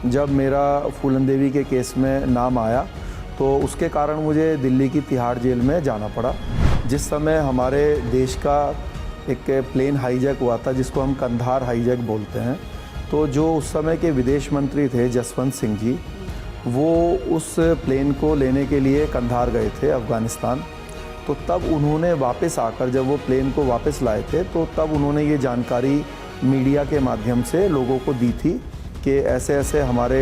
जब मेरा फूलन देवी के केस में नाम आया तो उसके कारण मुझे दिल्ली की तिहाड़ जेल में जाना पड़ा। जिस समय हमारे देश का एक प्लेन हाईजैक हुआ था जिसको हम कंधार हाईजैक बोलते हैं, तो जो उस समय के विदेश मंत्री थे जसवंत सिंह जी, वो उस प्लेन को लेने के लिए कंधार गए थे अफ़गानिस्तान। तो तब उन्होंने वापस आकर जब वो प्लेन को वापस लाए थे तो तब उन्होंने ये जानकारी मीडिया के माध्यम से लोगों को दी थी कि ऐसे ऐसे हमारे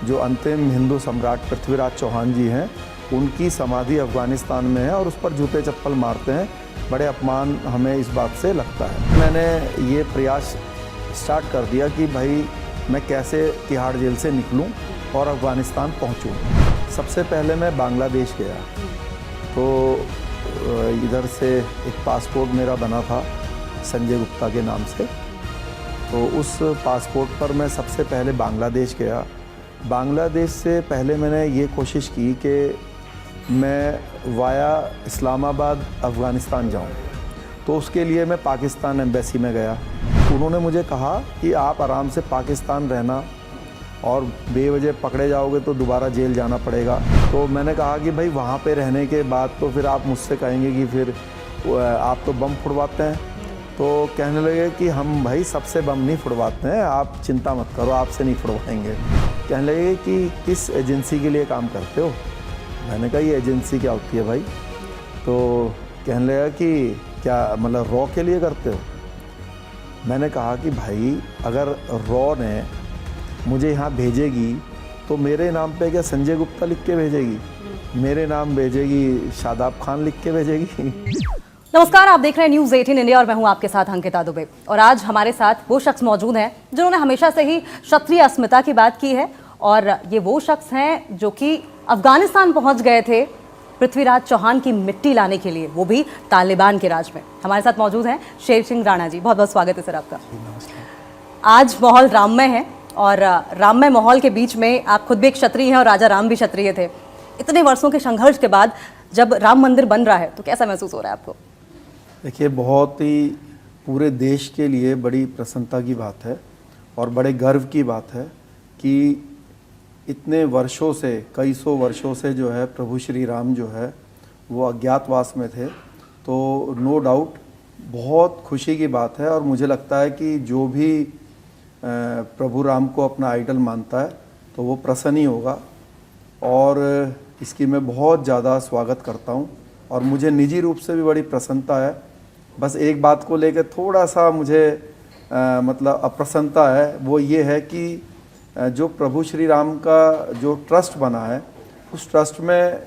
जो अंतिम हिंदू सम्राट पृथ्वीराज चौहान जी हैं, उनकी समाधि अफ़गानिस्तान में है और उस पर जूते चप्पल मारते हैं, बड़े अपमान हमें इस बात से लगता है। मैंने ये प्रयास स्टार्ट कर दिया कि भाई मैं कैसे तिहाड़ जेल से निकलूं और अफ़गानिस्तान पहुंचूं। सबसे पहले मैं बांग्लादेश गया, तो इधर से एक पासपोर्ट मेरा बना था संजय गुप्ता के नाम से, तो उस पासपोर्ट पर मैं सबसे पहले बांग्लादेश गया। बांग्लादेश से पहले मैंने ये कोशिश की कि मैं वाया इस्लामाबाद अफ़गानिस्तान जाऊं, तो उसके लिए मैं पाकिस्तान एम्बेसी में गया। उन्होंने मुझे कहा कि आप आराम से पाकिस्तान रहना और बेवजह पकड़े जाओगे तो दोबारा जेल जाना पड़ेगा। तो मैंने कहा कि भाई वहाँ पे रहने के बाद तो फिर आप मुझसे कहेंगे कि फिर आप तो बम फुड़वाते हैं। तो कहने लगे कि हम भाई सबसे बम नहीं फुड़वाते हैं, आप चिंता मत करो, आपसे नहीं फुड़वाएंगे। कहने लगे कि किस एजेंसी के लिए काम करते हो? मैंने कहा ये एजेंसी क्या होती है भाई? तो कहने लगा कि क्या मतलब रॉ के लिए करते हो? मैंने कहा कि भाई अगर रॉ ने मुझे यहाँ भेजेगी तो मेरे नाम पे क्या संजय गुप्ता लिख के भेजेगी? मेरे नाम भेजेगी शादाब खान लिख के भेजेगी? नमस्कार, आप देख रहे हैं न्यूज़ 18 इंडिया और मैं हूं आपके साथ अंकिता दुबे। और आज हमारे साथ वो शख्स मौजूद हैं जिन्होंने हमेशा से ही क्षत्रिय अस्मिता की बात की है, और ये वो शख्स हैं जो कि अफगानिस्तान पहुंच गए थे पृथ्वीराज चौहान की मिट्टी लाने के लिए, वो भी तालिबान के राज में। हमारे साथ मौजूद हैं शेर सिंह राणा जी। बहुत बहुत स्वागत है सर आपका। आज माहौल राममय है और राममय माहौल के बीच में आप खुद भी एक क्षत्रिय हैं और राजा राम भी क्षत्रिय थे। इतने वर्षों के संघर्ष के बाद जब राम मंदिर बन रहा है तो कैसा महसूस हो रहा है आपको? देखिए, बहुत ही पूरे देश के लिए बड़ी प्रसन्नता की बात है और बड़े गर्व की बात है कि इतने वर्षों से, कई सौ वर्षों से जो है प्रभु श्री राम जो है वो अज्ञातवास में थे। तो नो डाउट बहुत खुशी की बात है और मुझे लगता है कि जो भी प्रभु राम को अपना आइडल मानता है तो वो प्रसन्न ही होगा, और इसकी मैं बहुत ज़्यादा स्वागत करता हूँ। और मुझे निजी रूप से भी बड़ी प्रसन्नता है। बस एक बात को लेकर थोड़ा सा मुझे मतलब अप्रसन्नता है, वो ये है कि जो प्रभु श्री राम का जो ट्रस्ट बना है, उस ट्रस्ट में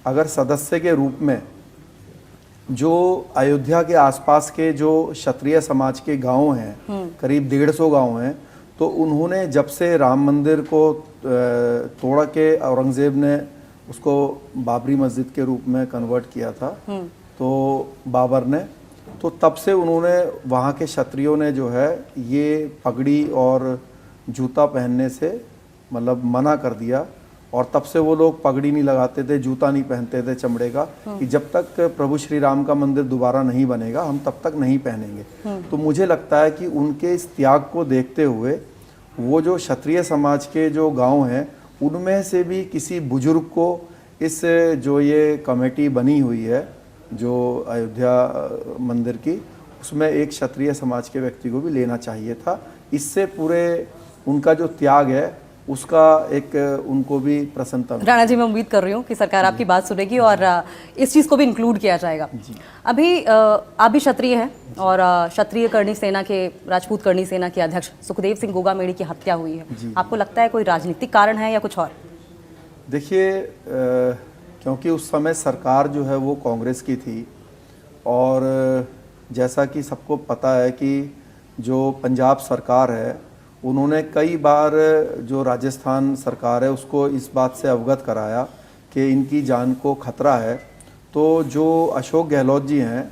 अगर सदस्य के रूप में जो अयोध्या के आसपास के जो क्षत्रिय समाज के गांव हैं, करीब 150 गांव हैं, तो उन्होंने जब से राम मंदिर को तोड़ के औरंगज़ेब ने उसको बाबरी मस्जिद के रूप में कन्वर्ट किया था, तो बाबर ने, तो तब से उन्होंने वहाँ के क्षत्रियों ने जो है ये पगड़ी और जूता पहनने से मतलब मना कर दिया, और तब से वो लोग पगड़ी नहीं लगाते थे, जूता नहीं पहनते थे चमड़े का, कि जब तक प्रभु श्री राम का मंदिर दोबारा नहीं बनेगा हम तब तक नहीं पहनेंगे। तो मुझे लगता है कि उनके इस त्याग को देखते हुए वो जो क्षत्रिय समाज के जो गांव हैं उनमें से भी किसी बुजुर्ग को इस जो ये कमेटी बनी हुई है जो अयोध्या मंदिर की, उसमें एक क्षत्रिय समाज के व्यक्ति को भी लेना चाहिए था। इससे पूरे उनका जो त्याग है उसका एक उनको भी प्रसन्नता। राणा जी, मैं उम्मीद कर रही हूँ कि सरकार आपकी बात सुनेगी और इस चीज़ को भी इंक्लूड किया जाएगा। अभी आप भी क्षत्रिय हैं और क्षत्रिय करणी सेना के, राजपूत करणी सेना के अध्यक्ष सुखदेव सिंह गोगामेड़ी की हत्या हुई है। आपको लगता है कोई राजनीतिक कारण है या कुछ और? देखिए, क्योंकि उस समय सरकार जो है वो कांग्रेस की थी, और जैसा कि सबको पता है कि जो पंजाब सरकार है उन्होंने कई बार जो राजस्थान सरकार है उसको इस बात से अवगत कराया कि इनकी जान को खतरा है। तो जो अशोक गहलोत जी हैं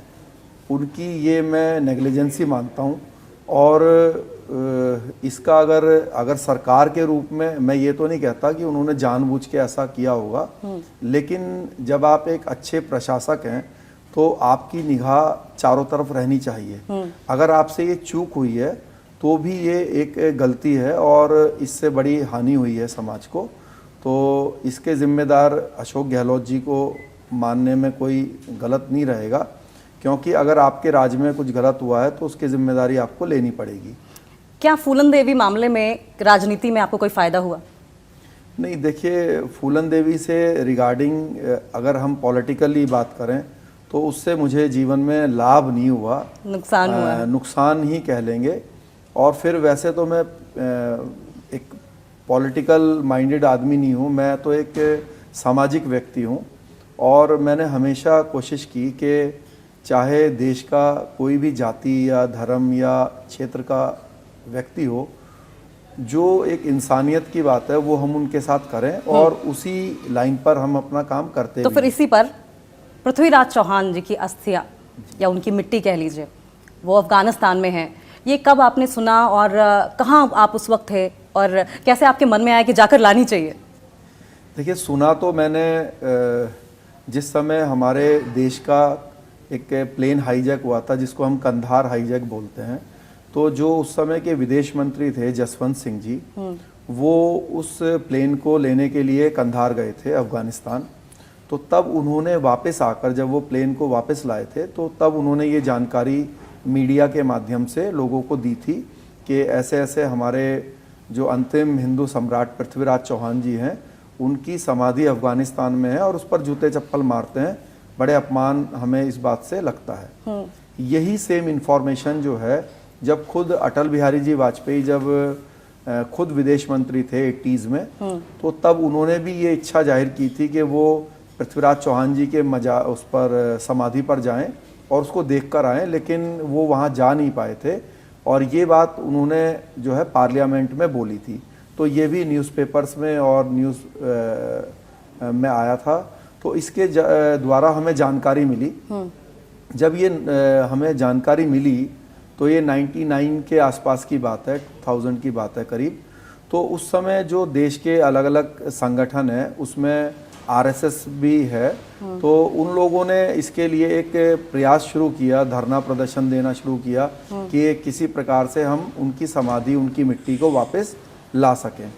उनकी ये मैं नेग्लिजेंसी मानता हूँ, और इसका अगर सरकार के रूप में मैं ये तो नहीं कहता कि उन्होंने जानबूझ के ऐसा किया होगा, लेकिन जब आप एक अच्छे प्रशासक हैं तो आपकी निगाह चारों तरफ रहनी चाहिए। अगर आपसे ये चूक हुई है तो भी ये एक गलती है और इससे बड़ी हानि हुई है समाज को। तो इसके ज़िम्मेदार अशोक गहलोत जी को मानने में कोई गलत नहीं रहेगा, क्योंकि अगर आपके राज्य में कुछ गलत हुआ है तो उसकी जिम्मेदारी आपको लेनी पड़ेगी। क्या फूलन देवी मामले में राजनीति में आपको कोई फायदा हुआ? नहीं, देखिए, फूलन देवी से रिगार्डिंग अगर हम पॉलिटिकली बात करें तो उससे मुझे जीवन में लाभ नहीं हुआ, नुकसान हुआ है। नुकसान ही कह लेंगे। और फिर वैसे तो मैं एक पॉलिटिकल माइंडेड आदमी नहीं हूँ, मैं तो एक सामाजिक व्यक्ति हूँ। और मैंने हमेशा कोशिश की कि चाहे देश का कोई भी जाति या धर्म या क्षेत्र का व्यक्ति हो, जो एक इंसानियत की बात है वो हम उनके साथ करें और उसी लाइन पर हम अपना काम करते तो भी फिर हैं। इसी पर पृथ्वीराज चौहान जी की अस्थियां या उनकी मिट्टी कह लीजिए, वो अफगानिस्तान में है, ये कब आपने सुना और कहाँ आप उस वक्त थे और कैसे आपके मन में आया कि जाकर लानी चाहिए? देखिए, सुना तो मैंने जिस समय हमारे देश का एक प्लेन हाईजैक हुआ था जिसको हम कंधार हाईजैक बोलते हैं, तो जो उस समय के विदेश मंत्री थे जसवंत सिंह जी, वो उस प्लेन को लेने के लिए कंधार गए थे अफगानिस्तान। तो तब उन्होंने वापस आकर, जब वो प्लेन को वापस लाए थे, तो तब उन्होंने ये जानकारी मीडिया के माध्यम से लोगों को दी थी कि ऐसे ऐसे हमारे जो अंतिम हिंदू सम्राट पृथ्वीराज चौहान जी हैं, उनकी समाधि अफगानिस्तान में है और उस पर जूते चप्पल मारते हैं, बड़े अपमान हमें इस बात से लगता है। यही सेम इन्फॉर्मेशन जो है, जब खुद अटल बिहारी जी वाजपेयी जब खुद विदेश मंत्री थे 80s में, तो तब उन्होंने भी ये इच्छा जाहिर की थी कि वो पृथ्वीराज चौहान जी के उस पर समाधि पर जाएं और उसको देख कर आएँ, लेकिन वो वहाँ जा नहीं पाए थे। और ये बात उन्होंने जो है पार्लियामेंट में बोली थी, तो ये भी न्यूज़पेपर्स में और न्यूज़ में आया था। तो इसके द्वारा हमें जानकारी मिली। जब ये हमें जानकारी मिली तो ये 99 के आसपास की बात है, 1000 की बात है करीब। तो उस समय जो देश के अलग अलग संगठन हैं उसमें आरएसएस भी है, तो उन लोगों ने इसके लिए एक प्रयास शुरू किया, धरना प्रदर्शन देना शुरू किया कि किसी प्रकार से हम उनकी समाधि, उनकी मिट्टी को वापस ला सकें।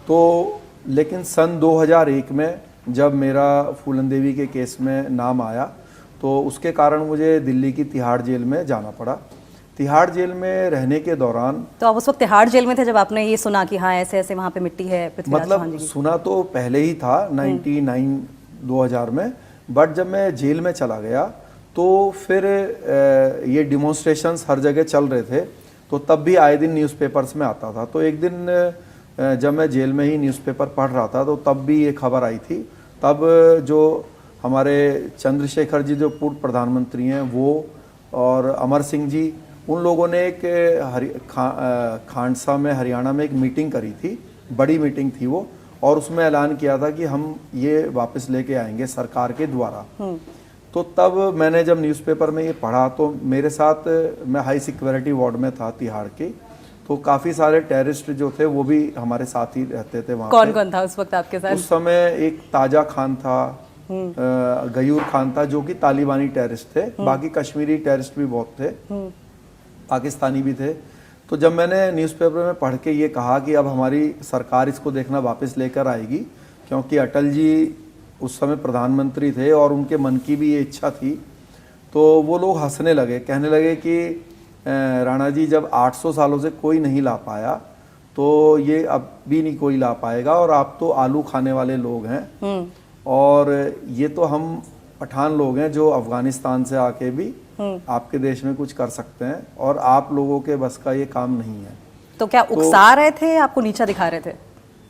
तो लेकिन सन 2001 में जब मेरा फूलन देवी के केस में नाम आया, तो उसके कारण मुझे दिल्ली की तिहाड़ जेल में जाना पड़ा। तिहाड़ जेल में रहने के दौरान, तो आप उस वक्त तिहाड़ जेल में थे जब आपने ये सुना कि हाँ ऐसे ऐसे वहाँ पे मिट्टी है पृथ्वीराज चौहान जी मतलब की? सुना तो पहले ही था 2000 में, बट जब मैं जेल में चला गया तो फिर ये डिमॉन्स्ट्रेशंस हर जगह चल रहे थे, तो तब भी आए दिन न्यूज़पेपर्स में आता था। तो एक दिन जब मैं जेल में ही न्यूज़पेपर पढ़ रहा था तो तब भी ये खबर आई थी। तब जो हमारे चंद्रशेखर जी जो पूर्व प्रधानमंत्री हैं वो और अमर सिंह जी, उन लोगों ने एक खांडसा में हरियाणा में एक मीटिंग करी थी, बड़ी मीटिंग थी वो, और उसमें ऐलान किया था कि हम ये वापस लेके आएंगे सरकार के द्वारा। तो तब मैंने जब न्यूज़पेपर में ये पढ़ा तो मेरे साथ, मैं हाई सिक्योरिटी वार्ड में था तिहाड़ के, तो काफ़ी सारे टेररिस्ट जो थे वो भी हमारे साथ ही रहते थे वहाँ। कौन कौन था उस वक्त आपके साथ? उस समय एक ताजा खान था, गयूर खान था, जो कि तालिबानी टेररिस्ट थे, बाकी कश्मीरी टेररिस्ट भी बहुत थे, पाकिस्तानी भी थे। तो जब मैंने न्यूज़पेपर में पढ़ के ये कहा कि अब हमारी सरकार इसको देखना वापस लेकर आएगी, क्योंकि अटल जी उस समय प्रधानमंत्री थे और उनके मन की भी ये इच्छा थी, तो वो लोग हंसने लगे, कहने लगे कि राणा जी, जब 800 सालों से कोई नहीं ला पाया तो ये अब भी नहीं कोई ला पाएगा, और आप तो आलू खाने वाले लोग हैं और ये तो हम पठान लोग हैं जो अफगानिस्तान से आके भी आपके देश में कुछ कर सकते हैं, और आप लोगों के बस का ये काम नहीं है। तो क्या उकसा रहे थे, आपको नीचा दिखा रहे थे?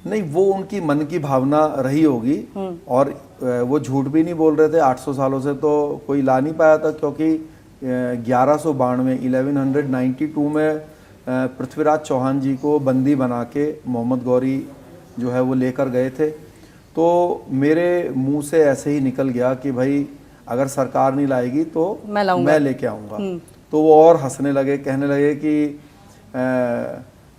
नहीं, वो उनकी मन की भावना रही होगी, और वो झूठ भी नहीं बोल रहे थे। 800 सालों से तो कोई ला नहीं पाया था, क्योंकि 1192 में पृथ्वीराज चौहान जी को बंदी बना के मोहम्मद गौरी जो है वो लेकर गए थे। तो मेरे मुंह से ऐसे ही निकल गया कि भाई अगर सरकार नहीं लाएगी तो मैं लेके आऊँगा। तो वो और हंसने लगे, कहने लगे कि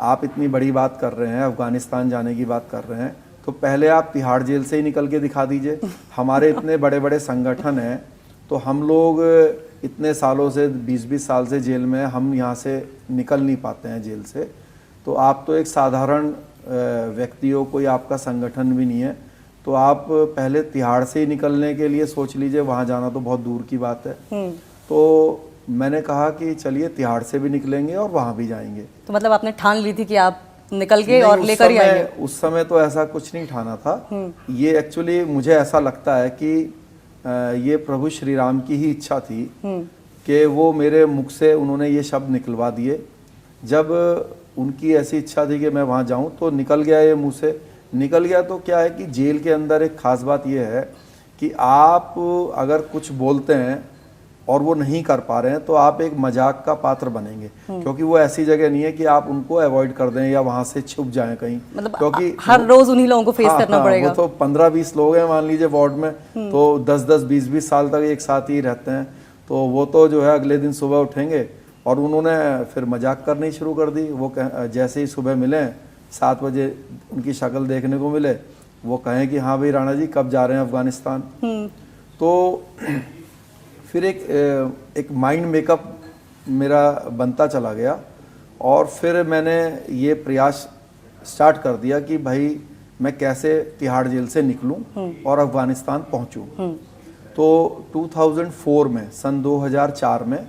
आप इतनी बड़ी बात कर रहे हैं, अफगानिस्तान जाने की बात कर रहे हैं, तो पहले आप तिहाड़ जेल से ही निकल के दिखा दीजिए। हमारे इतने बड़े बड़े संगठन हैं, तो हम लोग इतने सालों से 20-20 साल से जेल में, हम यहाँ से निकल नहीं पाते हैं जेल से, तो आप तो एक साधारण व्यक्ति हो, कोई आपका संगठन भी नहीं है, तो आप पहले तिहाड़ से ही निकलने के लिए सोच लीजिए, वहाँ जाना तो बहुत दूर की बात है। तो मैंने कहा कि चलिए तिहाड़ से भी निकलेंगे और वहाँ भी जाएंगे। तो मतलब आपने ठान ली थी कि आप निकल के नहीं, और लेकर ही आएंगे? उस समय तो ऐसा कुछ नहीं ठाना था। ये एक्चुअली मुझे ऐसा लगता है कि ये प्रभु श्री राम की ही इच्छा थी कि वो मेरे मुख से उन्होंने ये शब्द निकलवा दिए। जब उनकी ऐसी इच्छा थी कि मैं वहाँ जाऊँ तो निकल गया, ये मुँह से निकल गया। तो क्या है कि जेल के अंदर एक खास बात ये है कि आप अगर कुछ बोलते हैं और वो नहीं कर पा रहे हैं तो आप एक मजाक का पात्र बनेंगे, क्योंकि वो ऐसी जगह नहीं है कि आप उनको अवॉइड कर दें या वहां से छुप जाएं कहीं। मतलब क्योंकि हर रोज उन्हीं लोगों को फेस करना पड़ेगा। वो तो 15-20 लोग हैं मान लीजिए वार्ड में, तो 10-10, 20-20 साल तक एक साथ ही रहते हैं। तो वो तो जो है अगले दिन सुबह उठेंगे और उन्होंने फिर मजाक करनी शुरू कर दी। वो जैसे ही सुबह मिले 7 बजे उनकी शक्ल देखने को मिले, वो कहें कि हाँ भाई राणा जी कब जा रहे हैं अफगानिस्तान। तो फिर एक माइंड मेकअप मेरा बनता चला गया और फिर मैंने ये प्रयास स्टार्ट कर दिया कि भाई मैं कैसे तिहाड़ जेल से निकलूं और अफगानिस्तान पहुंचूं। तो 2004 में, सन 2004 में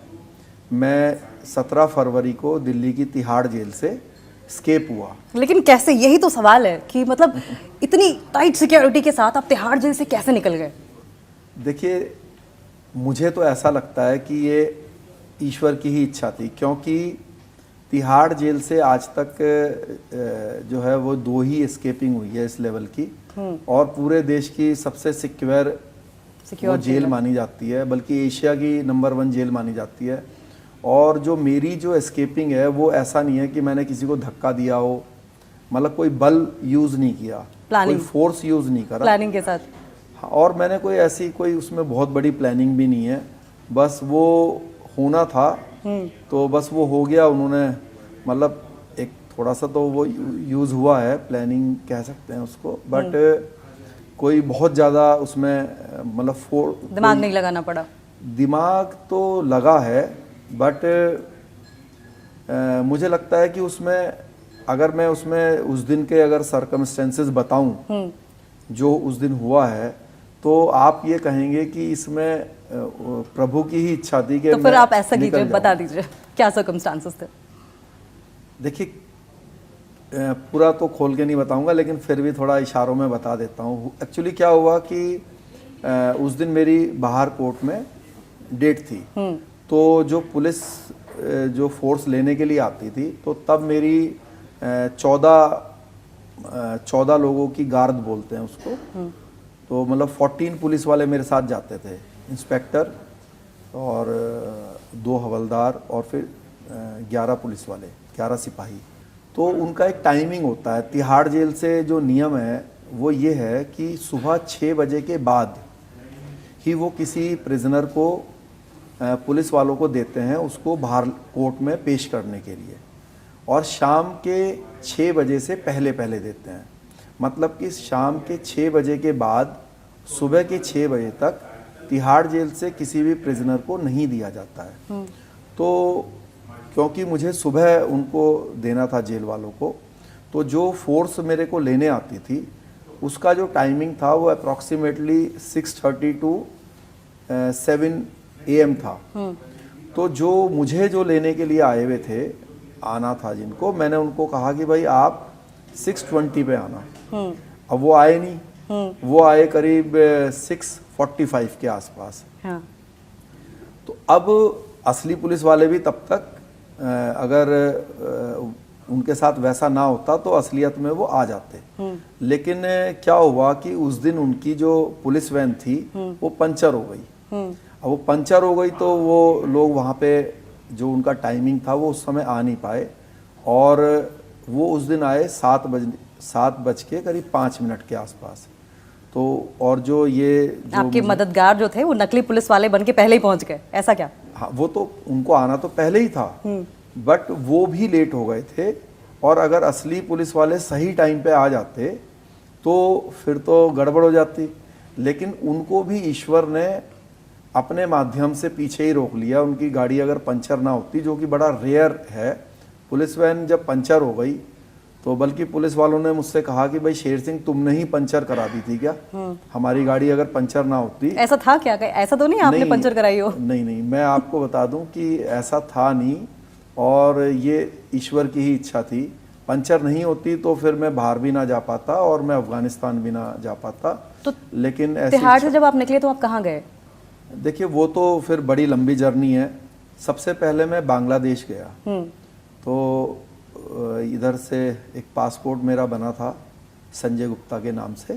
मैं 17 फरवरी को दिल्ली की तिहाड़ जेल से स्केप हुआ। लेकिन कैसे, यही तो सवाल है कि मतलब इतनी टाइट सिक्योरिटी के साथ आप तिहाड़ जेल से कैसे निकल गए? देखिए, मुझे तो ऐसा लगता है कि ये ईश्वर की ही इच्छा थी, क्योंकि तिहाड़ जेल से आज तक जो है वो 2 ही एस्केपिंग हुई है इस लेवल की, और पूरे देश की सबसे सिक्योर वो जेल मानी जाती है, बल्कि एशिया की नंबर 1 जेल मानी जाती है। और जो मेरी जो एस्केपिंग है वो ऐसा नहीं है कि मैंने किसी को धक्का दिया हो, मतलब कोई बल यूज़ नहीं किया, कोई फोर्स यूज़ नहीं करा, प्लानिंग के साथ। और मैंने कोई उसमें बहुत बड़ी प्लानिंग भी नहीं है, बस वो होना था तो बस वो हो गया। उन्होंने मतलब एक थोड़ा सा तो वो यूज़ हुआ है, प्लानिंग कह सकते हैं उसको, बट कोई बहुत ज़्यादा उसमें मतलब दिमाग नहीं लगाना पड़ा। दिमाग तो लगा है, बट मुझे लगता है कि उसमें अगर मैं उसमें उस दिन के अगर सर्कमस्टेंसेस बताऊं जो उस दिन हुआ है, तो आप ये कहेंगे कि इसमें प्रभु की ही इच्छा थी कि तो फिर आप ऐसा कीजिए, बता दीजिए क्या सर्कमस्टांसेस थे। देखिए, पूरा तो खोल के नहीं बताऊंगा, लेकिन फिर भी थोड़ा इशारों में बता देता हूँ। एक्चुअली क्या हुआ कि उस दिन मेरी बाहर कोर्ट में डेट थी, तो जो पुलिस जो फोर्स लेने के लिए आती थी, तो तब मेरी 14 लोगों की गार्ड बोलते हैं उसको, तो मतलब 14 पुलिस वाले मेरे साथ जाते थे, इंस्पेक्टर और 2 हवलदार और फिर 11 पुलिस वाले, 11 सिपाही। तो उनका एक टाइमिंग होता है तिहाड़ जेल से, जो नियम है वो ये है कि सुबह 6 बजे के बाद ही वो किसी प्रिजनर को पुलिस वालों को देते हैं उसको बाहर कोर्ट में पेश करने के लिए, और शाम के 6 बजे से पहले देते हैं। मतलब कि शाम के 6 बजे के बाद सुबह के 6 बजे तक तिहाड़ जेल से किसी भी प्रिजनर को नहीं दिया जाता है। तो क्योंकि मुझे सुबह उनको देना था जेल वालों को, तो जो फोर्स मेरे को लेने आती थी उसका जो टाइमिंग था वो अप्रॉक्सीमेटली 6:30 टू 7 AM था। तो जो लेने के लिए आए हुए थे, आना था जिनको, मैंने उनको कहा कि भाई आप 6:20 पे आना। अब वो आए नहीं, वो आए करीब 6:45 के आसपास। हाँ। तो अब असली पुलिस वाले भी तब तक अगर उनके साथ वैसा ना होता तो असलियत में वो आ जाते। लेकिन क्या हुआ कि उस दिन उनकी जो पुलिस वैन थी वो पंचर हो गई। अब वो पंचर हो गई तो वो लोग वहाँ पे जो उनका टाइमिंग था वो उस समय आ नहीं पाए, और वो उस दिन आए 7 बज के करीब 5 मिनट के आसपास। तो और जो आपके मददगार जो थे वो नकली पुलिस वाले बन के पहले ही पहुंच गए, ऐसा क्या? हाँ, वो तो उनको आना तो पहले ही था, बट वो भी लेट हो गए थे। और अगर असली पुलिस वाले सही टाइम पे आ जाते तो फिर तो गड़बड़ हो जाती। लेकिन उनको भी ईश्वर ने अपने माध्यम से पीछे ही रोक लिया। उनकी गाड़ी अगर पंचर ना होती, जो कि बड़ा रेयर है, पुलिस वैन जब पंचर हो गई तो बल्कि पुलिस वालों ने मुझसे कहा कि भाई शेर सिंह तुमने ही पंचर करा दी थी क्या? हमारी गाड़ी अगर पंचर ना होती। ऐसा था क्या? ऐसा तो नहीं आपने पंचर कराई हो? नहीं, मैं आपको बता दूं कि ऐसा था नहीं, और ये ईश्वर की ही इच्छा थी। पंचर नहीं होती तो फिर मैं बाहर भी ना जा पाता और मैं अफगानिस्तान भी ना जा पाता। तो लेकिन ऐसी तिहाड़ से जब आप निकले तो आप कहाँ गए? देखिए, वो तो फिर बड़ी लंबी जर्नी है। सबसे पहले मैं बांग्लादेश गया। तो इधर से एक पासपोर्ट मेरा बना था संजय गुप्ता के नाम से।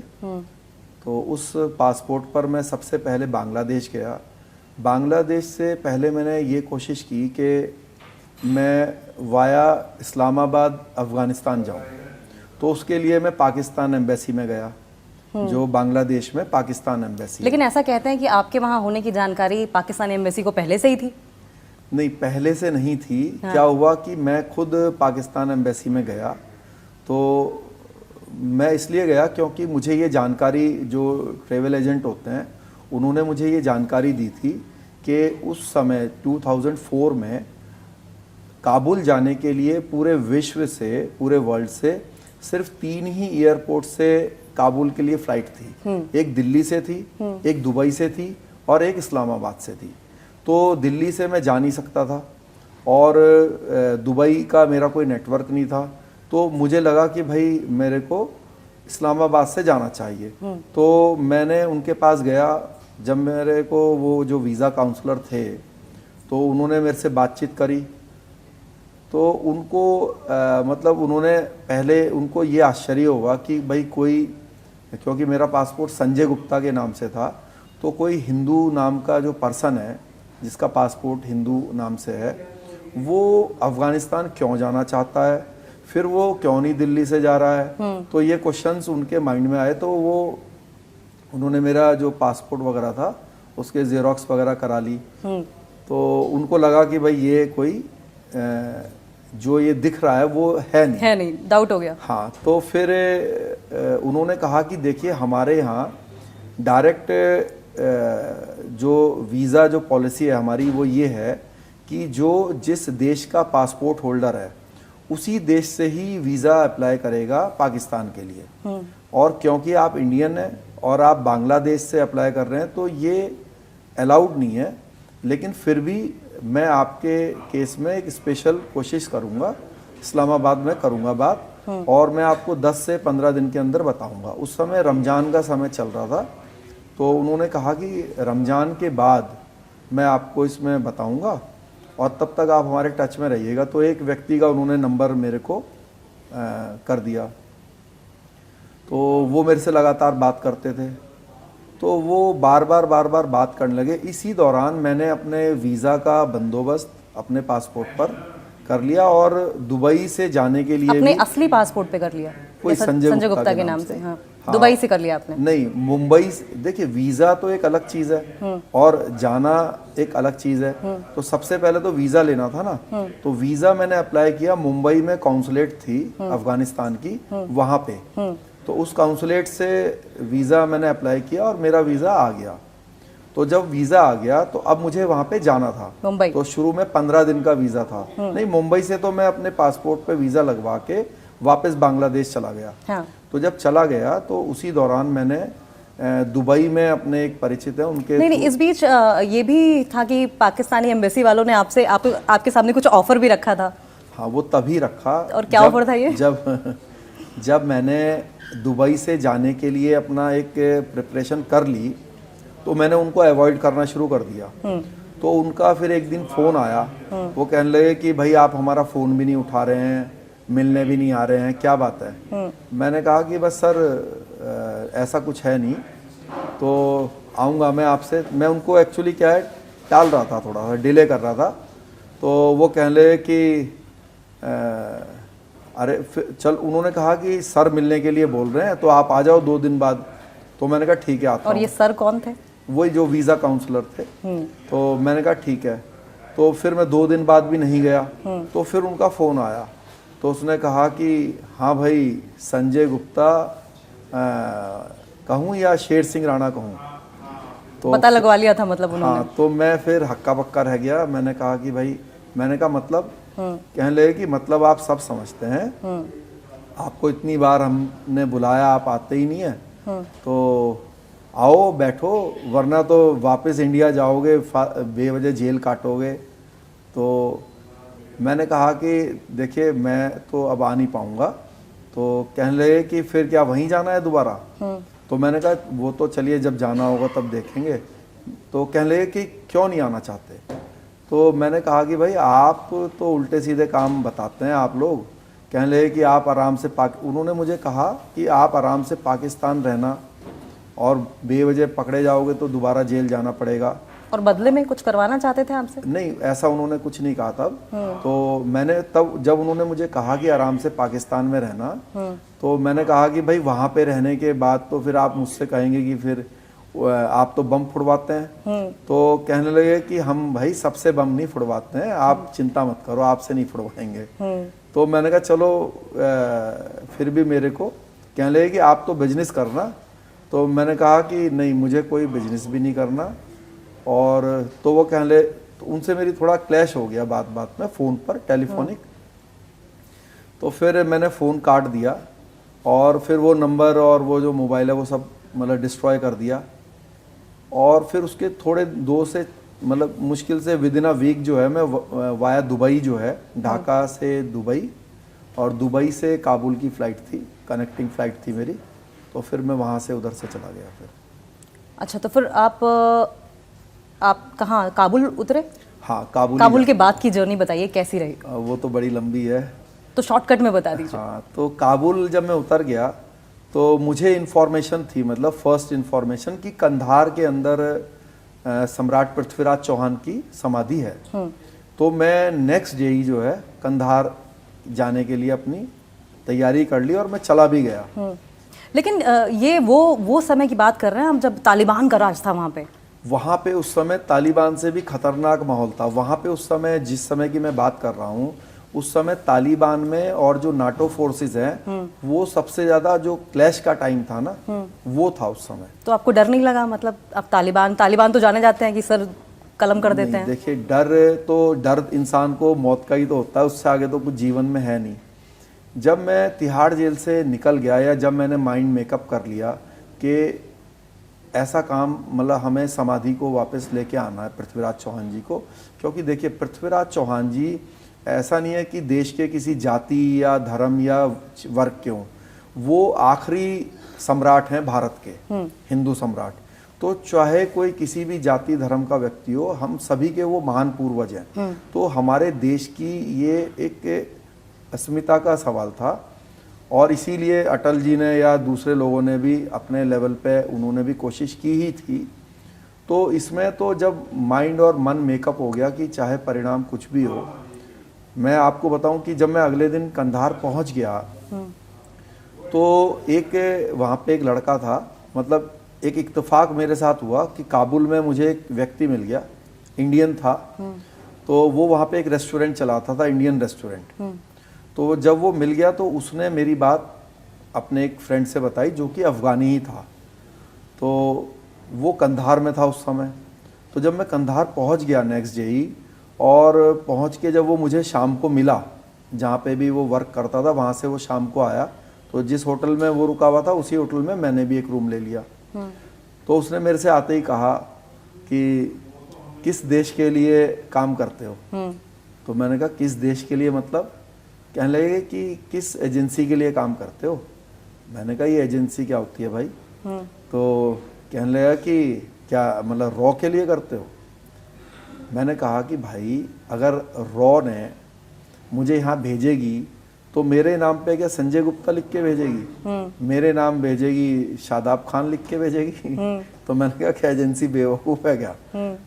तो उस पासपोर्ट पर मैं सबसे पहले बांग्लादेश गया। बांग्लादेश से पहले मैंने ये कोशिश की कि मैं वाया इस्लामाबाद अफ़गानिस्तान जाऊं। तो उसके लिए मैं पाकिस्तान एम्बेसी में गया, जो बांग्लादेश में पाकिस्तान एम्बेसी। लेकिन ऐसा कहते हैं कि आपके वहाँ होने की जानकारी पाकिस्तान एम्बेसी को पहले से ही थी? नहीं, पहले से नहीं थी। हाँ। क्या हुआ कि मैं खुद पाकिस्तान एम्बेसी में गया। तो मैं इसलिए गया क्योंकि मुझे ये जानकारी, जो ट्रैवल एजेंट होते हैं, उन्होंने मुझे ये जानकारी दी थी कि उस समय 2004 में काबुल जाने के लिए पूरे विश्व से, पूरे वर्ल्ड से सिर्फ 3 ही एयरपोर्ट से काबुल के लिए फ़्लाइट थी। एक दिल्ली से थी, एक दुबई से थी और एक इस्लामाबाद से थी। तो दिल्ली से मैं जा नहीं सकता था और दुबई का मेरा कोई नेटवर्क नहीं था। तो मुझे लगा कि भाई मेरे को इस्लामाबाद से जाना चाहिए। तो मैंने उनके पास गया। जब मेरे को वो जो वीज़ा काउंसलर थे, तो उन्होंने मेरे से बातचीत करी। तो उनको मतलब उन्होंने पहले, उनको ये आश्चर्य हुआ कि भाई कोई, क्योंकि मेरा पासपोर्ट संजय गुप्ता के नाम से था, तो कोई हिंदू नाम का जो पर्सन है, जिसका पासपोर्ट हिंदू नाम से है, वो अफ़गानिस्तान क्यों जाना चाहता है, फिर वो क्यों नहीं दिल्ली से जा रहा है। तो ये क्वेश्चंस उनके माइंड में आए। तो वो उन्होंने मेरा जो पासपोर्ट वगैरह था उसके ज़ेरॉक्स वगैरह करा ली। तो उनको लगा कि भाई ये कोई जो ये दिख रहा है वो है नहीं, डाउट हो गया। हाँ, तो फिर उन्होंने कहा कि देखिए, हमारे यहाँ डायरेक्ट जो वीज़ा जो पॉलिसी है हमारी, वो ये है कि जो जिस देश का पासपोर्ट होल्डर है उसी देश से ही वीज़ा अप्लाई करेगा पाकिस्तान के लिए। और क्योंकि आप इंडियन हैं और आप बांग्लादेश से अप्लाई कर रहे हैं, तो ये अलाउड नहीं है। लेकिन फिर भी मैं आपके केस में एक स्पेशल कोशिश करूंगा, इस्लामाबाद में करूंगा बात, और मैं आपको 10 से 15 दिन के अंदर बताऊंगा। उस समय रमज़ान का समय चल रहा था। तो उन्होंने कहा कि रमज़ान के बाद मैं आपको इसमें बताऊंगा और तब तक आप हमारे टच में रहिएगा। तो एक व्यक्ति का उन्होंने नंबर मेरे को कर दिया। तो वो मेरे से लगातार बात करते थे। तो वो बार बार बात करने लगे। इसी दौरान मैंने अपने वीज़ा का बंदोबस्त अपने पासपोर्ट पर कर लिया और दुबई से जाने के लिए अपने भी असली पासपोर्ट पे कर लिया, कोई संजय गुप्ता के नाम से। हाँ, दुबई से कर लिया आपने? नहीं, मुंबई। देखिए, वीज़ा तो एक अलग चीज़ है और जाना एक अलग चीज़ है। तो सबसे पहले तो वीज़ा लेना था ना। तो वीज़ा मैंने अप्लाई किया, मुंबई में कॉन्सुलेट थी अफगानिस्तान की, वहाँ पे। तो उस काउंसुलेट से वीज़ा मैंने अप्लाई किया और मेरा वीज़ा आ गया। तो जब वीज़ा आ गया तो अब मुझे वहाँ पे जाना था मुंबई। तो शुरू में 15 दिन का वीज़ा था। नहीं, मुंबई से तो मैं अपने पासपोर्ट पे वीज़ा लगवा के वापस बांग्लादेश चला गया। हाँ। तो जब चला गया तो उसी दौरान मैंने दुबई में अपने एक परिचित है उनके नहीं, इस बीच ये भी था कि पाकिस्तानी एम्बेसी वालों ने आपसे आपके सामने कुछ ऑफर भी रखा था। हाँ, वो तभी रखा। और क्या ऑफर था ये? जब मैंने दुबई से जाने के लिए अपना एक प्रिपरेशन कर ली, तो मैंने उनको अवॉइड करना शुरू कर दिया। तो उनका फिर एक दिन फ़ोन आया। वो कहने लगे कि भाई आप हमारा फ़ोन भी नहीं उठा रहे हैं, मिलने भी नहीं आ रहे हैं, क्या बात है? मैंने कहा कि बस सर ऐसा कुछ है नहीं, तो आऊँगा मैं आपसे। मैं उनको एक्चुअली क्या है, टाल रहा था, थोड़ा सा डिले कर रहा था। तो वो कहने लगे कि अरे फिर चल, उन्होंने कहा कि सर मिलने के लिए बोल रहे हैं तो आप आ जाओ 2 दिन बाद। तो मैंने कहा ठीक है, आता हूं। और ये सर कौन थे? वही जो वीज़ा काउंसलर थे। तो मैंने कहा ठीक है। तो फिर मैं 2 दिन बाद भी नहीं गया। तो फिर उनका फ़ोन आया। तो उसने कहा कि हाँ भाई, संजय गुप्ता कहूँ या शेर सिंह राणा कहूँ? तो पता लगवा लिया था मतलब उन्होंने। हाँ, तो मैं फिर हक्का बक्का रह गया। मैंने कहा कि भाई, मैंने कहा मतलब, कहने लगे कि मतलब आप सब समझते हैं, आपको इतनी बार हमने बुलाया, आप आते ही नहीं है, तो आओ बैठो, वरना तो वापस इंडिया जाओगे, बेवजह जेल काटोगे। तो मैंने कहा कि देखिए मैं तो अब आ नहीं पाऊँगा। तो कहने लगे कि फिर क्या वहीं जाना है दोबारा? तो मैंने कहा वो तो चलिए जब जाना होगा तब देखेंगे। तो कहने लगे कि क्यों नहीं आना चाहते? तो मैंने कहा कि भाई आप तो उल्टे सीधे काम बताते हैं आप लोग। कहने लगे कि आप आराम से उन्होंने मुझे कहा कि आप आराम से पाकिस्तान रहना, और बेवजह पकड़े जाओगे तो दोबारा जेल जाना पड़ेगा। और बदले में कुछ करवाना चाहते थे आपसे? नहीं, ऐसा उन्होंने कुछ नहीं कहा तब। तो मैंने तब जब उन्होंने मुझे कहा कि आराम से पाकिस्तान में रहना, तो मैंने कहा कि भाई वहाँ पे रहने के बाद तो फिर आप मुझसे कहेंगे कि फिर आप तो बम फुड़वाते हैं। तो कहने लगे कि हम भाई सबसे बम नहीं फुड़वाते हैं, आप चिंता मत करो, आपसे नहीं फुड़वाएंगे। तो मैंने कहा चलो, फिर भी मेरे को कहने लगे कि आप तो बिजनेस करना। तो मैंने कहा कि नहीं, मुझे कोई बिजनेस भी नहीं करना। और तो वो कहने लगे, तो उनसे मेरी थोड़ा क्लैश हो गया बात बात में, फ़ोन पर टेलीफोनिक। तो फिर मैंने फ़ोन काट दिया, और फिर वो नंबर और वो जो मोबाइल है वो सब मतलब डिस्ट्रॉय कर दिया। और फिर उसके थोड़े 2 से मतलब मुश्किल से विदिन अ वीक जो है, मैं वाया दुबई जो है, ढाका से दुबई और दुबई से काबुल की फ़्लाइट थी, कनेक्टिंग फ़्लाइट थी मेरी। तो फिर मैं वहाँ से उधर से चला गया फिर। अच्छा, तो फिर आप कहाँ, काबुल उतरे? हाँ, काबुल। काबुल के बाद की जर्नी बताइए कैसी रही? वो तो बड़ी लंबी है, तो शॉर्टकट में बता दीजिए। हाँ, तो काबुल जब मैं उतर गया तो मुझे इन्फॉर्मेशन थी, मतलब फर्स्ट इन्फॉर्मेशन, कि कंधार के अंदर सम्राट पृथ्वीराज चौहान की समाधि है। तो मैं नेक्स्ट डे ही जो है कंधार जाने के लिए अपनी तैयारी कर ली, और मैं चला भी गया। लेकिन ये वो समय की बात कर रहे हैं हम, जब तालिबान का राज था वहाँ पे? वहाँ पे उस समय तालिबान से भी खतरनाक माहौल था। वहाँ पे उस समय, जिस समय की मैं बात कर रहा हूँ, उस समय तालिबान में और जो नाटो फोर्सेस हैं, वो सबसे ज़्यादा जो क्लैश का टाइम था ना, वो था उस समय। तो आपको डर नहीं लगा? मतलब अब तालिबान तो जाने जाते हैं कि सर कलम कर देते हैं। देखिए, डर इंसान को मौत का ही तो होता है, उससे आगे तो कुछ जीवन में है नहीं। जब मैं तिहाड़ जेल से निकल गया, या जब मैंने माइंड मेकअप कर लिया कि ऐसा काम, मतलब हमें समाधि को वापस लेके आना है पृथ्वीराज चौहान जी को। क्योंकि देखिए, पृथ्वीराज चौहान जी ऐसा नहीं है कि देश के किसी जाति या धर्म या वर्ग के हों, वो आखिरी सम्राट हैं भारत के, हिंदू सम्राट। तो चाहे कोई किसी भी जाति धर्म का व्यक्ति हो, हम सभी के वो महान पूर्वज हैं। तो हमारे देश की ये एक अस्मिता का सवाल था, और इसीलिए अटल जी ने या दूसरे लोगों ने भी अपने लेवल पे उन्होंने भी कोशिश की ही थी। तो इसमें तो जब माइंड और मन मेकअप हो गया कि चाहे परिणाम कुछ भी हो, मैं आपको बताऊं कि जब मैं अगले दिन कंधार पहुंच गया, तो एक वहाँ पे एक लड़का था, मतलब एक इत्तेफाक मेरे साथ हुआ कि काबुल में मुझे एक व्यक्ति मिल गया, इंडियन था। तो वो वहाँ पे एक रेस्टोरेंट चलाता था, इंडियन रेस्टोरेंट। तो जब वो मिल गया तो उसने मेरी बात अपने एक फ्रेंड से बताई, जो कि अफ़गानी ही था। तो वो कंधार में था उस समय। तो जब मैं कंधार पहुंच गया नेक्स्ट डे ही, और पहुंच के जब वो मुझे शाम को मिला, जहाँ पे भी वो वर्क करता था वहाँ से वो शाम को आया, तो जिस होटल में वो रुका हुआ था उसी होटल में मैंने भी एक रूम ले लिया। तो उसने मेरे से आते ही कहा कि किस देश के लिए काम करते हो? तो मैंने कहा किस देश के लिए मतलब? कहने लगे कि किस एजेंसी के लिए काम करते हो? मैंने कहा ये एजेंसी क्या होती है भाई? तो कहने लगा कि क्या मतलब रॉ के लिए करते हो? मैंने कहा कि भाई अगर रॉ ने मुझे यहाँ भेजेगी तो मेरे नाम पे क्या संजय गुप्ता लिख के भेजेगी? मेरे नाम भेजेगी शादाब खान लिख के भेजेगी? तो मैंने कहा क्या एजेंसी बेवकूफ़ है क्या?